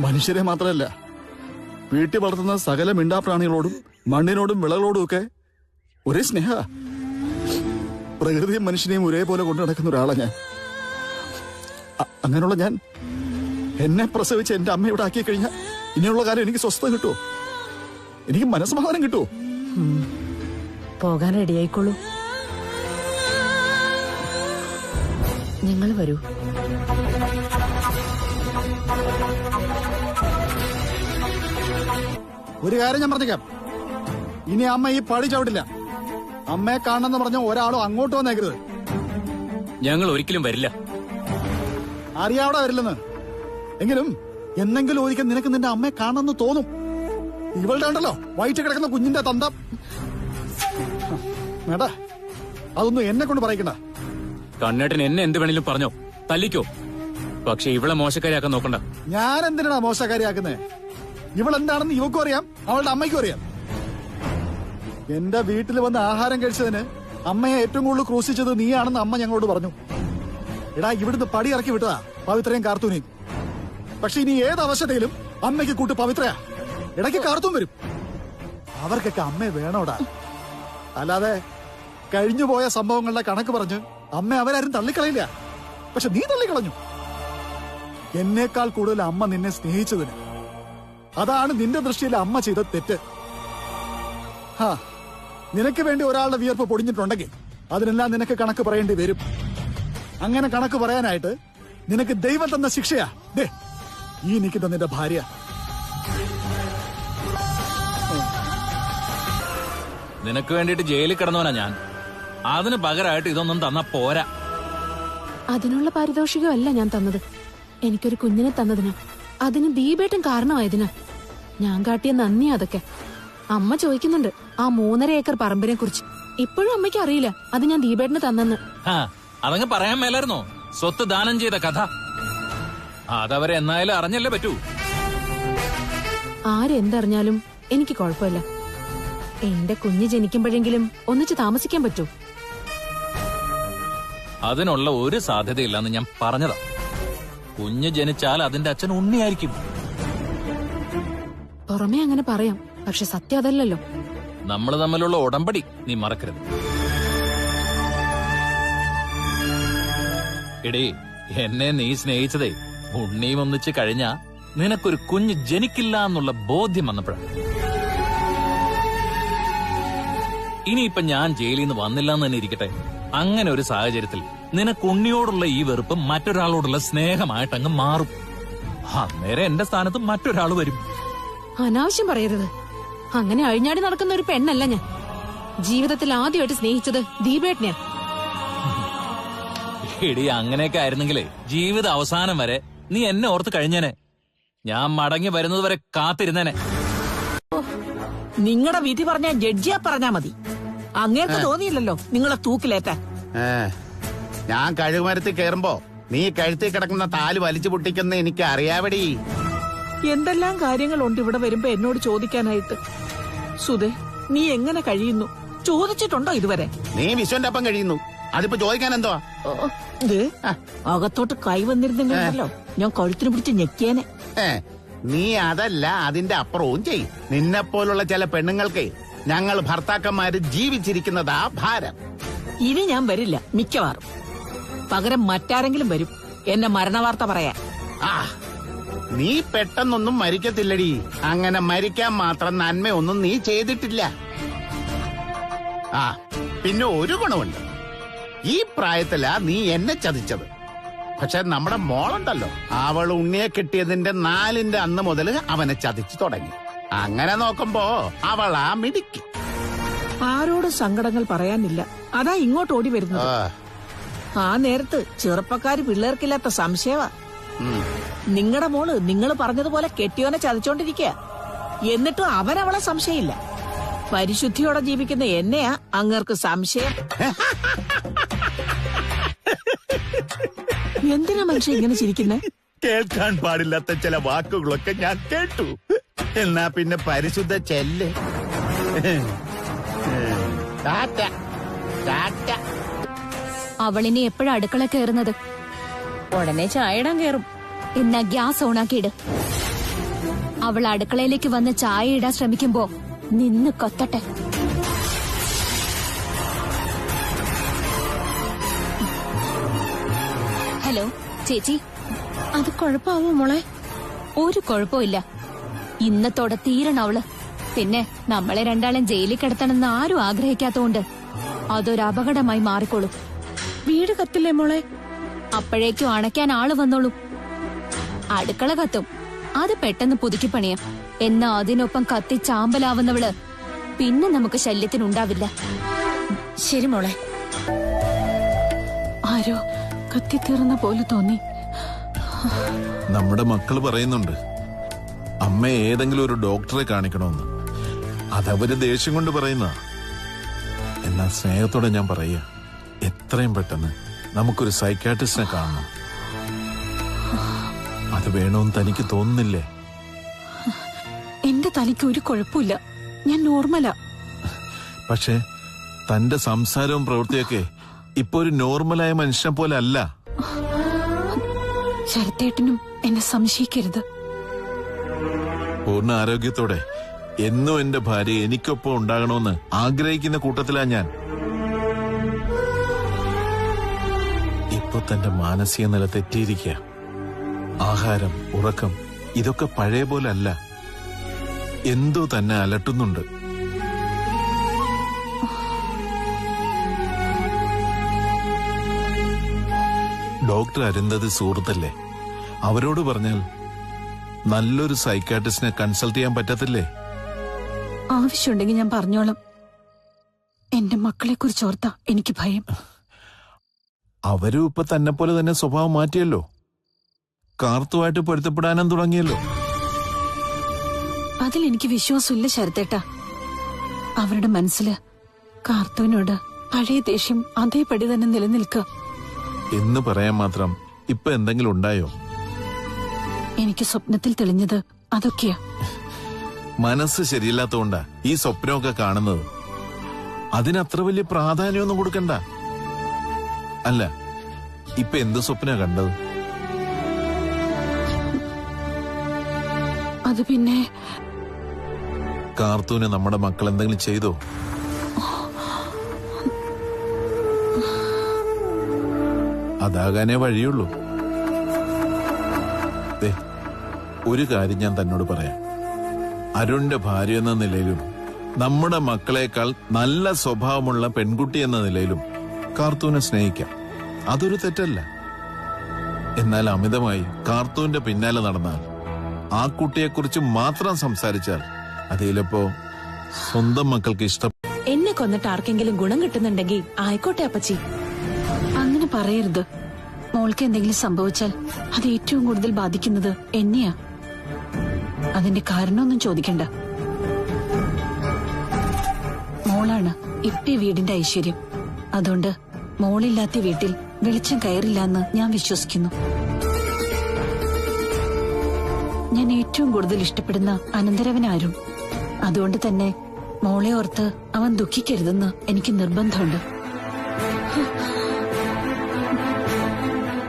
മനുഷ്യരെ മാത്രമല്ല, വീട്ടിൽ വളർത്തുന്ന സകല മിണ്ടാപ്രാണികളോടും മണ്ണിനോടും വിളകളോടും ഒക്കെ ഒരേ സ്നേഹ. പ്രകൃതിയും മനുഷ്യനെയും ഒരേപോലെ കൊണ്ടു നടക്കുന്ന ഒരാളാ ഞാൻ. അങ്ങനെയുള്ള ഞാൻ എന്നെ പ്രസവിച്ച് എന്റെ അമ്മ ഇവിടെ ആക്കി കഴിഞ്ഞാൽ ഇനിയുള്ള കാര്യം എനിക്ക് സ്വസ്ഥത കിട്ടുമോ? എനിക്ക് മനസ്സമാധാനം കിട്ടുമോ? പോകാൻ റെഡിയായിക്കോളൂ. നിങ്ങൾ വരൂ. ഒരു കാര്യം ഞാൻ പറഞ്ഞേക്കാം, ഇനി അമ്മ ഈ പടി ചവിട്ടില്ല. അമ്മയെ കാണണമെന്ന് പറഞ്ഞ ഒരാളും അങ്ങോട്ട് വന്നേക്കരുത്. ഞങ്ങൾ ഒരിക്കലും വരില്ല. അറിയാവിടെ വരില്ലെന്ന്. എങ്കിലും എന്നെങ്കിലും ഒരിക്കൽ നിനക്ക് നിന്റെ അമ്മയെ കാണണമെന്ന് തോന്നും. ഇവളുടെ ഉണ്ടല്ലോ വയറ്റിൽ കിടക്കുന്ന കുഞ്ഞിന്റെ തന്തം. വേണ്ടാ, അതൊന്നും എന്നെ കൊണ്ട് പറയിക്കണ്ട. കണ്ണേട്ടൻ എന്നെ എന്ത് വേണേലും പറഞ്ഞോ, തല്ലിക്കോ. പക്ഷെ ഇവളെ മോശക്കാരിയാക്കാൻ നോക്കണ്ട. ഞാൻ എന്തിനാ മോശക്കാരിയാക്കുന്നേ? ഇവളെന്താണെന്ന് ഇവക്കും അറിയാം, അവളുടെ അമ്മയ്ക്കും അറിയാം. എന്റെ വീട്ടിൽ വന്ന് ആഹാരം കഴിച്ചതിന് അമ്മയെ ഏറ്റവും കൂടുതൽ ക്രൂശിച്ചത് നീയാണെന്ന് അമ്മ ഞങ്ങളോട് പറഞ്ഞു. എടാ, ഇവിടുന്ന് പടി ഇറക്കി വിട്ടതാ പവിത്രയും കാർത്തൂനെയും. പക്ഷെ ഇനി ഏത് അവസ്ഥയിലും അമ്മയ്ക്ക് കൂട്ട് പവിത്രയാ. ഇടയ്ക്ക് കാർത്തൂൻ വരും. അവർക്കൊക്കെ അമ്മയെ വേണോടാ. അല്ലാതെ കഴിഞ്ഞുപോയ സംഭവങ്ങളുടെ കണക്ക് പറഞ്ഞ് അമ്മ അവരാരും തള്ളിക്കളയില്ല. പക്ഷെ നീ തള്ളിക്കളഞ്ഞു. എന്നേക്കാൾ കൂടുതൽ അമ്മ നിന്നെ സ്നേഹിച്ചതിന്. അതാണ് നിന്റെ ദൃഷ്ടിയിൽ അമ്മ ചെയ്ത തെറ്റ്. നിനക്ക് വേണ്ടി ഒരാളുടെ വിയർപ്പ് പൊടിഞ്ഞിട്ടുണ്ടെങ്കിൽ അതിനെല്ലാം നിനക്ക് കണക്ക് പറയേണ്ടി വരും. അങ്ങനെ കണക്ക് പറയാനായിട്ട് നിനക്ക് ദൈവം തന്ന ശിക്ഷയാ ദേ ഈ നിൽക്കുന്ന നിന്റെ ഭാര്യ. നിനക്ക് വേണ്ടിയിട്ട് ജയിലിൽ കിടന്നവനാ ഞാൻ. അതിന് പകരമായിട്ട് ഇതൊന്നും തന്നാ പോരാ. അതിനുള്ള പാരിതോഷികമല്ല ഞാൻ തന്നത്. എനിക്കൊരു കുഞ്ഞിനെ തന്നതിന്, അതിന് ദീപേട്ടൻ കാരണമായതിന് ഞാൻ കാട്ടിയ നന്ദി അതൊക്കെ. അമ്മ ചോദിക്കുന്നുണ്ട് ആ 3.5 ഏക്കർ പറമ്പിനെ കുറിച്ച്. ഇപ്പോഴും അമ്മയ്ക്ക് അറിയില്ല അത് ഞാൻ ദീപേട്ടന് തന്നെന്ന്. അതങ്ങ് പറയാൻ മേലായിരുന്നോ? സ്വത്ത് ദാനം ചെയ്ത കഥ അതവരെ എന്നായാലും അറിഞ്ഞല്ലേ പറ്റൂ. ആരെന്തറിഞ്ഞാലും എനിക്ക് കുഴപ്പമില്ല. എന്റെ കുഞ്ഞ് ജനിക്കുമ്പോഴെങ്കിലും ഒന്നിച്ച് താമസിക്കാൻ പറ്റൂ. അതിനുള്ള ഒരു സാധ്യതയില്ലെന്ന് ഞാൻ പറഞ്ഞതാ. കുഞ്ഞ് ജനിച്ചാൽ അതിന്റെ അച്ഛൻ ഉണ്ണിയായിരിക്കും. പുറമേ അങ്ങനെ പറയാം, പക്ഷെ സത്യം അതല്ലല്ലോ. നമ്മൾ തമ്മിലുള്ള ഉടമ്പടി നീ മറക്കരുത്. എടേ, എന്നെ നീ സ്നേഹിച്ചതേ ഉണ്ണിയും ഒന്നിച്ച് കഴിഞ്ഞാ നിനക്കൊരു കുഞ്ഞ് ജനിക്കില്ല എന്നുള്ള ബോധ്യം വന്നപ്പോഴാണ്. ഇനിയിപ്പൊ ഞാൻ ജയിലിൽ നിന്ന് വന്നില്ല എന്ന് തന്നെ ഇരിക്കട്ടെ, അങ്ങനെ ഒരു സാഹചര്യത്തിൽ നിനക്ക് ഉണ്ണിയോടുള്ള ഈ വെറുപ്പ് മറ്റൊരാളോടുള്ള സ്നേഹമായിട്ടങ്ങ് മാറും. അന്നേരം എന്റെ സ്ഥാനത്ത് മറ്റൊരാൾ വരും. അനാവശ്യം പറയരുത്. അങ്ങനെ അഴിഞ്ഞാടി നടക്കുന്ന ഒരു പെണ്ണല്ല ഞാൻ. ജീവിതത്തിൽ ആദ്യമായിട്ട് സ്നേഹിച്ചത് ദീപേട്ടനെയാ. എടി, അങ്ങനെയൊക്കെ ആയിരുന്നെങ്കിലേ ജീവിത അവസാനം വരെ നീ എന്നെ ഓർത്ത് കഴിഞ്ഞേനെ. ഞാൻ മടങ്ങി വരുന്നത് വരെ കാത്തിരുന്നേനെ. നിങ്ങളുടെ വിധി പറഞ്ഞ ജഡ്ജിയാ പറഞ്ഞാ മതി. അങ്ങേക്ക് തോന്നിയില്ലല്ലോ നിങ്ങളെ തൂക്കിലേറ്റാൻ. ഞാൻ കഴുകുമരത്തിൽ കയറുമ്പോ നീ കഴുത്തിൽ കിടക്കുന്ന താല് വലിച്ചു പൊട്ടിക്കുന്ന എനിക്ക് അറിയാവടി. എന്തെല്ലാം കാര്യങ്ങളുണ്ട് ഇവിടെ വരുമ്പോ എന്നോട് ചോദിക്കാനായിട്ട്. സുധേ, നീ എങ്ങനെ കഴിയുന്നു ചോദിച്ചിട്ടുണ്ടോ ഇതുവരെ? നീ വിശ്വന്റെ ഒപ്പം കഴിയുന്നു, അതിപ്പോ ചോദിക്കാൻ എന്തോ? അകത്തോട്ട് കൈ വന്നിരുന്നെങ്കിലോ ഞാൻ കഴുത്തിന് പിടിച്ച് ഞെക്കിയേനെ. നീ അതല്ല, അതിന്റെ അപ്പുറവും ചെയ്യും. നിന്നെപ്പോലുള്ള ചില പെണ്ണുങ്ങൾക്ക് ഞങ്ങൾ ഭർത്താക്കന്മാര് ജീവിച്ചിരിക്കുന്നതാ ഭാരം. ഇനി ഞാൻ വരില്ല മിക്കവാറും. പകരം മറ്റാരെങ്കിലും വരും എന്നെ മരണവാർത്ത പറയാൻ. നീ പെട്ടെന്നൊന്നും മരിക്കത്തില്ലടി. അങ്ങനെ മരിക്കാൻ മാത്രം നന്മയൊന്നും നീ ചെയ്തിട്ടില്ല. പിന്നെ ഒരു ഗുണമുണ്ട്, ഈ പ്രായത്തിലാ നീ എന്നെ ചതിച്ചത്. പക്ഷെ നമ്മുടെ മോളുണ്ടല്ലോ, അവൾ ഉണ്ണിയെ കിട്ടിയതിന്റെ 4ന്റെ അന്ന് മുതൽ അവനെ ചതിച്ചു തുടങ്ങി. അങ്ങനെ നോക്കുമ്പോ അവളാ മിടുക്കി. ആരോടും സങ്കടങ്ങൾ പറയാനില്ല, അതാ ഇങ്ങോട്ട് ഓടി വരുന്നത്. ആ നേരത്ത് ചെറുപ്പക്കാര് പിള്ളേർക്കില്ലാത്ത സംശയവാ. നിങ്ങളുടെ മോള് നിങ്ങൾ പറഞ്ഞതുപോലെ കെട്ടിയോനെ ചതിച്ചോണ്ടിരിക്കുക. എന്നിട്ടും അവനവളെ സംശയമില്ല. പരിശുദ്ധിയോടെ ജീവിക്കുന്ന എന്നെയാ അങ്ങേർക്ക് സംശയം. എന്തിനാ മനുഷ്യ ഇങ്ങനെ ചിരിക്കുന്നേ? കേൾക്കാൻ പാടില്ലാത്ത ചില വാക്കുകളൊക്കെ ഞാൻ കേട്ടു. എന്നാ പിന്നെ പരിശുദ്ധ ചെല്ല്. അവളിനി എപ്പോഴാ അടുക്കള കയറുന്നത്? ഉടനെ ചായ ഇടാൻ കയറും. എന്നാ ഗ്യാസ് ഓണാക്കിയിട്. അവൾ അടുക്കളയിലേക്ക് വന്ന് ചായ ഇടാൻ ശ്രമിക്കുമ്പോ നിന്ന് കൊത്തട്ടെ. ഹലോ ചേച്ചി, അത് കുഴപ്പമാവോ മോളെ? ഒരു കുഴപ്പമില്ല. ഇന്നത്തോടെ തീരണം അവള്. പിന്നെ നമ്മളെ രണ്ടാളും ജയിലിൽ കിടത്തണമെന്ന് ആരും ആഗ്രഹിക്കാത്തോണ്ട് അതൊരു അപകടമായി മാറിക്കോളും. വീട് കത്തില്ലേ മോളെ? അപ്പോഴേക്കും അണയ്ക്കാൻ ആള് വന്നോളൂ. അടുക്കള കത്തും, അത് പെട്ടെന്ന് പുതുക്കി പണിയാം. എന്നാ അതിനൊപ്പം കത്തി ചാമ്പലാവുന്നവള് പിന്നെ നമുക്ക് ശല്യത്തിനുണ്ടാവില്ല. ശരി മോളെ. ആരോ കത്തിത്തീർന്ന പോലെ തോന്നി. നമ്മുടെ മക്കള് പറയുന്നുണ്ട് അമ്മ ഏതെങ്കിലും ഒരു ഡോക്ടറെ കാണിക്കണമെന്ന്. അതവര് ദേഷ്യം കൊണ്ട് പറയുന്ന. എന്നാ സ്നേഹത്തോടെ ഞാൻ പറയുക, എത്രയും പെട്ടെന്ന് നമുക്കൊരു സൈക്കാട്രിസ്റ്റിനെ കാണണം. അത് വേണമെന്ന് തനിക്ക് തോന്നുന്നില്ലേ? എന്റെ തലയ്ക്ക് ഒരു കുഴപ്പമില്ല, ഞാൻ നോർമലാ. പക്ഷേ തന്റെ സംസാരവും പ്രവൃത്തിയൊക്കെ ഇപ്പൊ ഒരു നോർമലായ മനുഷ്യനെ പോലെ അല്ല. ശരത്തേട്ടനും എന്നെ സംശയിക്കരുത്. പൂർണ്ണ ആരോഗ്യത്തോടെ എന്നും എന്റെ ഭാര്യ എനിക്കൊപ്പം ഉണ്ടാകണമെന്ന് ആഗ്രഹിക്കുന്ന കൂട്ടത്തിലാ ഞാൻ. ഇപ്പൊ തന്റെ മാനസിക നില തെറ്റിയിരിക്കുക. ആഹാരം, ഉറക്കം ഇതൊക്കെ പഴയ പോലെ അല്ല. എന്തോ തന്നെ അലട്ടുന്നുണ്ട്. ഡോക്ടർ അരുന്ധതി സുഹൃത്തല്ലേ, അവരോട് പറഞ്ഞാൽ നല്ലൊരു സൈക്കാട്രിസ്റ്റിനെ കൺസൾട്ട് ചെയ്യാൻ പറ്റത്തില്ലേ? ആവശ്യമുണ്ടെങ്കിൽ ഞാൻ പറഞ്ഞോളാം. എന്റെ മക്കളെ കുറിച്ച് ഓർത്താ എനിക്ക് ഭയം. അവരും ഇപ്പൊ തന്നെ പോലെ തന്നെ സ്വഭാവം മാറ്റിയല്ലോ. കാർത്തുമായിട്ട് പൊരുത്തപ്പെടാനും തുടങ്ങിയല്ലോ. അതിലെനിക്ക് വിശ്വാസമില്ല ശരത്തേട്ടാ. അവരുടെ മനസ്സില് കാർത്തുവിനോട് പഴയ ദേഷ്യം അതേപടി തന്നെ നിലനിൽക്കുക. എന്ന് പറയാൻ മാത്രം ഇപ്പൊ എന്തെങ്കിലും ഉണ്ടായോ? എനിക്ക് സ്വപ്നത്തിൽ തെളിഞ്ഞത് അതൊക്കെയാ. മനസ്സ് ശരിയില്ലാത്തോണ്ടാ ഈ സ്വപ്നമൊക്കെ കാണുന്നത്. അതിനത്ര വലിയ പ്രാധാന്യമൊന്നും കൊടുക്കണ്ട. അല്ല, ഇപ്പൊ എന്ത് സ്വപ്ന കണ്ടത്? അത് പിന്നെ കാർത്തൂന് നമ്മുടെ മക്കൾ എന്തെങ്കിലും ചെയ്തോ? അതാകാനേ വഴിയുള്ളൂ. ഒരു കാര്യം ഞാൻ തന്നോട് പറയാം. അരുണിന്റെ ഭാര്യ എന്ന നിലയിലും നമ്മുടെ മക്കളെക്കാൾ നല്ല സ്വഭാവമുള്ള പെൺകുട്ടി എന്ന നിലയിലും കാർത്തൂനെ സ്നേഹിക്കാം. അതൊരു തെറ്റല്ല. എന്നാൽ അമിതമായി കാർത്തൂന്റെ പിന്നാലെ നടന്നാൽ, ആ കുട്ടിയെക്കുറിച്ച് മാത്രം സംസാരിച്ചാൽ, അതിലപ്പോ സ്വന്തം മക്കൾക്ക് ഇഷ്ടം. എന്നെ കൊന്നിട്ട് ആർക്കെങ്കിലും ഗുണം കിട്ടുന്നുണ്ടെങ്കിൽ ആയിക്കോട്ടെ അപ്പച്ചി. അങ്ങനെ പറയരുത്. മോൾക്ക് എന്തെങ്കിലും സംഭവിച്ചാൽ അത് ഏറ്റവും കൂടുതൽ ബാധിക്കുന്നത് എന്നെയാ. അതിന്റെ കാരണമൊന്നും ചോദിക്കണ്ട. മോളാണ് ഇപ്പി വീടിന്റെ ഐശ്വര്യം. അതുകൊണ്ട് മോളില്ലാത്ത വീട്ടിൽ വെളിച്ചം കയറില്ല എന്ന് ഞാൻ വിശ്വസിക്കുന്നു. ഞാൻ ഏറ്റവും കൂടുതൽ ഇഷ്ടപ്പെടുന്ന അനന്തരവനാരും. അതുകൊണ്ട് തന്നെ മോളെ ഓർത്ത് അവൻ ദുഃഖിക്കരുതെന്ന് എനിക്ക് നിർബന്ധമുണ്ട്.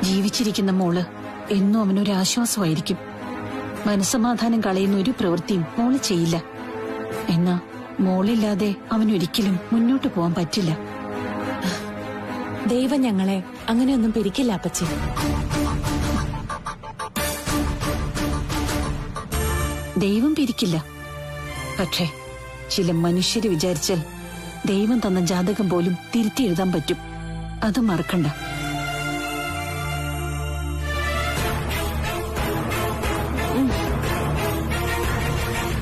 ജീവിച്ചിരിക്കുന്ന മോള് എന്നും അവനൊരു ആശ്വാസമായിരിക്കും. മനസ്സമാധാനം കളയുന്ന ഒരു പ്രവൃത്തിയും മോള് ചെയ്യില്ല. എന്നാ മോളില്ലാതെ അവനൊരിക്കലും മുന്നോട്ട് പോവാൻ പറ്റില്ല. ദൈവം ഞങ്ങളെ അങ്ങനെയൊന്നും പിരിക്കില്ല അപ്പച്ചി. ദൈവം പിരിക്കില്ല. പക്ഷേ ചില മനുഷ്യര് വിചാരിച്ചാൽ ദൈവം തന്ന ജാതകം പോലും തിരുത്തി എഴുതാൻ പറ്റും. അത് മറക്കണ്ട.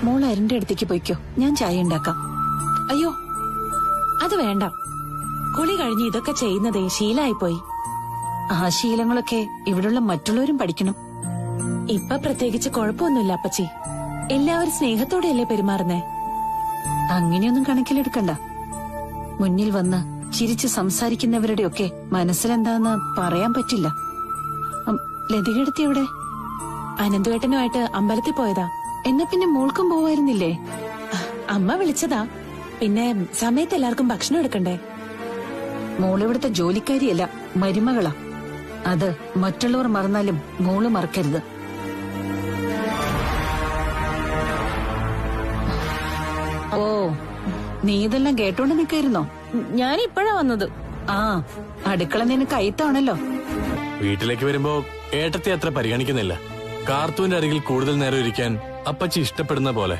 മോൾ അരിന്റെ അടുത്തേക്ക് പോയിക്കോ, ഞാൻ ചായ ഉണ്ടാക്കാം. അയ്യോ, അത് വേണ്ട. കുളി കഴിഞ്ഞ് ഇതൊക്കെ ചെയ്യുന്നതേ ശീലായിപ്പോയി. ആ ശീലങ്ങളൊക്കെ ഇവിടുള്ള മറ്റുള്ളവരും പഠിക്കണം. ഇപ്പൊ പ്രത്യേകിച്ച് കുഴപ്പമൊന്നുമില്ല അപ്പച്ചി. എല്ലാവരും സ്നേഹത്തോടെയല്ലേ പെരുമാറുന്നേ. അങ്ങനെയൊന്നും കണക്കിലെടുക്കണ്ട. മുന്നിൽ വന്ന് ചിരിച്ച് സംസാരിക്കുന്നവരുടെയൊക്കെ മനസ്സിലെന്താന്ന് പറയാൻ പറ്റില്ല. ലതികെടുത്തി എവിടെ? അനന്തുവേട്ടനുമായിട്ട് അമ്പലത്തിൽ പോയതാ. എന്നാ പിന്നെ മോൾക്കും പോവായിരുന്നില്ലേ? അമ്മ വിളിച്ചതാ. പിന്നെ സമയത്ത് എല്ലാവർക്കും ഭക്ഷണം എടുക്കണ്ടേ. മോളിവിടുത്തെ ജോലിക്കാരിയല്ല, മരുമകളാ. അത് മറ്റുള്ളവർ മറന്നാലും മോള് മറക്കരുത്. ഓ, നീ ഇതെല്ലാം കേട്ടോണ്ട് നിൽക്കായിരുന്നോ? ഞാൻ ഇപ്പോഴാ വന്നത്. ആ, അടുക്കള നിനക്ക് അയത്താണല്ലോ. വീട്ടിലേക്ക് വരുമ്പോ ഏട്ടത്തെ അത്ര പരിഗണിക്കുന്നില്ല. കാർത്തൂന്റെ അരികിൽ കൂടുതൽ നേരം ഇരിക്കാൻ അപ്പച്ചി ഇഷ്ടപ്പെടുന്ന പോലെ.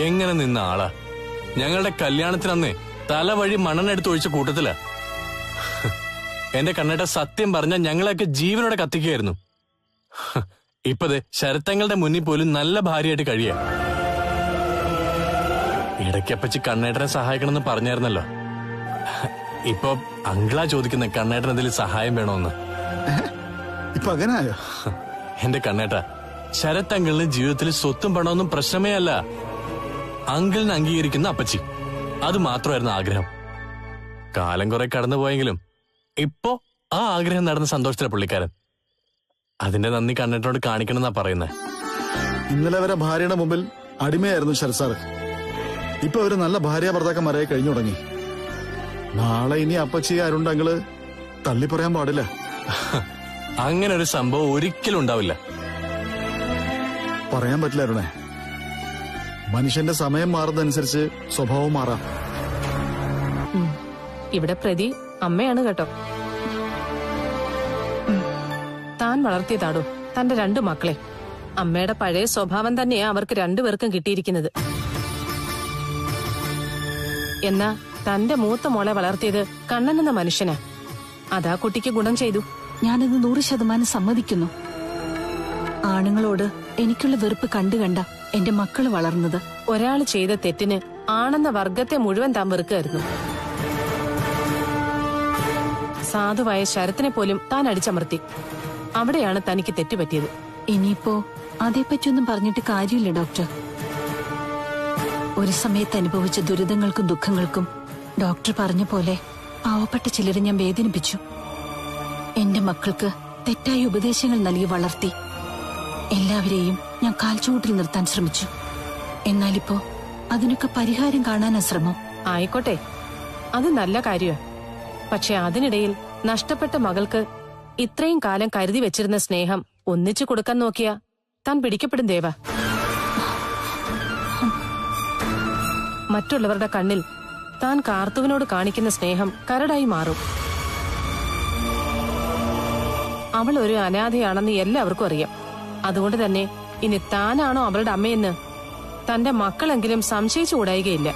എങ്ങനെ നിന്ന ആളാ. ഞങ്ങളുടെ കല്യാണത്തിനന്നേ തലവഴി മണ്ണെടുത്ത് ഒഴിച്ച കൂട്ടത്തിലാ. എന്റെ കണ്ണേട്ട സത്യം പറഞ്ഞ ഞങ്ങളെയൊക്കെ ജീവനോടെ കത്തിക്കുകയായിരുന്നു. ഇപ്പത് ശരത്തങ്ങളുടെ മുന്നിൽ പോലും നല്ല ഭാര്യയായിട്ട് കഴിയാ. ഇടയ്ക്കപ്പച്ചി കണ്ണേട്ടനെ സഹായിക്കണമെന്ന് പറഞ്ഞായിരുന്നല്ലോ. ഇപ്പൊ അങ്കിളാ ചോദിക്കുന്ന കണ്ണേട്ടൻ എന്തെങ്കിലും സഹായം വേണോന്ന്. ഇപ്പൊ അങ്ങനെയായോ? എന്റെ കണ്ണേട്ട, ശരത് അങ്കിളിന് ജീവിതത്തിൽ സ്വത്തും പണമൊന്നും പ്രശ്നമേ അല്ല. അങ്കിളിനെ അംഗീകരിക്കുന്ന അപ്പച്ചി, അത് മാത്രമായിരുന്നു ആഗ്രഹം. കാലം കുറെ കടന്നുപോയെങ്കിലും ഇപ്പോ ആ ആഗ്രഹം നടന്ന സന്തോഷത്തിലെ പുള്ളിക്കാരൻ. അതിന്റെ നന്ദി കണ്ണേട്ടനോട് കാണിക്കണമെന്നാ പറയുന്നത്. ഇന്നലെ വരെ ഭാര്യയുടെ മുമ്പിൽ അടിമയായിരുന്നു ശരത് സാറ്. ഇപ്പൊ ഒരു നല്ല ഭാര്യ ഭർത്താക്കന്മാരായി കഴിഞ്ഞു തുടങ്ങി. നാളെ ഇനി അപ്പച്ചി അരുണ്ടങ്ങള് തള്ളി പറയാൻ പാടില്ല. അങ്ങനെ ഒരു സംഭവം ഒരിക്കലും ഉണ്ടാവില്ല. പറയാൻ പറ്റില്ല അരുണേ. മനുഷ്യന്റെ സമയം മാറുന്നതനുസരിച്ച് സ്വഭാവം മാറാം. ഇവിടെ പ്രതി അമ്മയാണ് കേട്ടോ. താൻ വളർത്തിയതാടോ തന്റെ 2 മക്കളെ. അമ്മയുടെ പഴയ സ്വഭാവം തന്നെയാ അവർക്ക് 2 പേർക്കും കിട്ടിയിരിക്കുന്നത്. എന്നാ തന്റെ മൂത്ത മോളെ വളർത്തിയത് കണ്ണൻ എന്ന മനുഷ്യനാ. അതാ കുട്ടിക്ക് ഗുണം ചെയ്തു. ഞാനത് 100% സമ്മതിക്കുന്നു. ആണുങ്ങളോട് എനിക്കുള്ള വെറുപ്പ് കണ്ട എന്റെ മക്കള് വളർന്നത്. ഒരാൾ ചെയ്ത തെറ്റിന് ആണെന്ന വർഗത്തെ മുഴുവൻ താൻ വെറുക്കായിരുന്നു. സാധുവായ ശരത്തിനെ പോലും താൻ അടിച്ചമർത്തി. അവിടെയാണ് തനിക്ക് തെറ്റുപറ്റിയത്. ഇനിയിപ്പോ അതേപ്പറ്റിയൊന്നും പറഞ്ഞിട്ട് കാര്യമില്ല ഡോക്ടർ. ഒരു സമയത്ത് അനുഭവിച്ച ദുരിതങ്ങൾക്കും ദുഃഖങ്ങൾക്കും ഡോക്ടർ പറഞ്ഞ പോലെ പാവപ്പെട്ട ചിലരെ ഞാൻ വേദനിപ്പിച്ചു. എന്റെ മക്കൾക്ക് തെറ്റായ ഉപദേശങ്ങൾ നൽകി വളർത്തി. എല്ലാവരെയും ഞാൻ കാൽച്ചുവട്ടിൽ നിർത്താൻ ശ്രമിച്ചു. എന്നാലിപ്പോ അതിനൊക്കെ പരിഹാരം കാണാനാ ശ്രമം. ആയിക്കോട്ടെ, അത് നല്ല കാര്യമാ. പക്ഷെ അതിനിടയിൽ നഷ്ടപ്പെട്ട മകൾക്ക് ഇത്രയും കാലം കരുതി വെച്ചിരുന്ന സ്നേഹം ഒന്നിച്ചു കൊടുക്കാൻ നോക്കിയാ താൻ പിടിക്കപ്പെടും ദേവ. മറ്റുള്ളവരുടെ കണ്ണിൽ താൻ കാർത്തുവിനോട് കാണിക്കുന്ന സ്നേഹം കരടായി മാറും. അവൾ ഒരു അനാഥയാണെന്ന് എല്ലാവർക്കും അറിയാം. അതുകൊണ്ട് തന്നെ ഇനി താനാണോ അവളുടെ അമ്മയെന്ന് തന്റെ മക്കളെങ്കിലും സംശയിച്ചു കൂടായികയില്ല.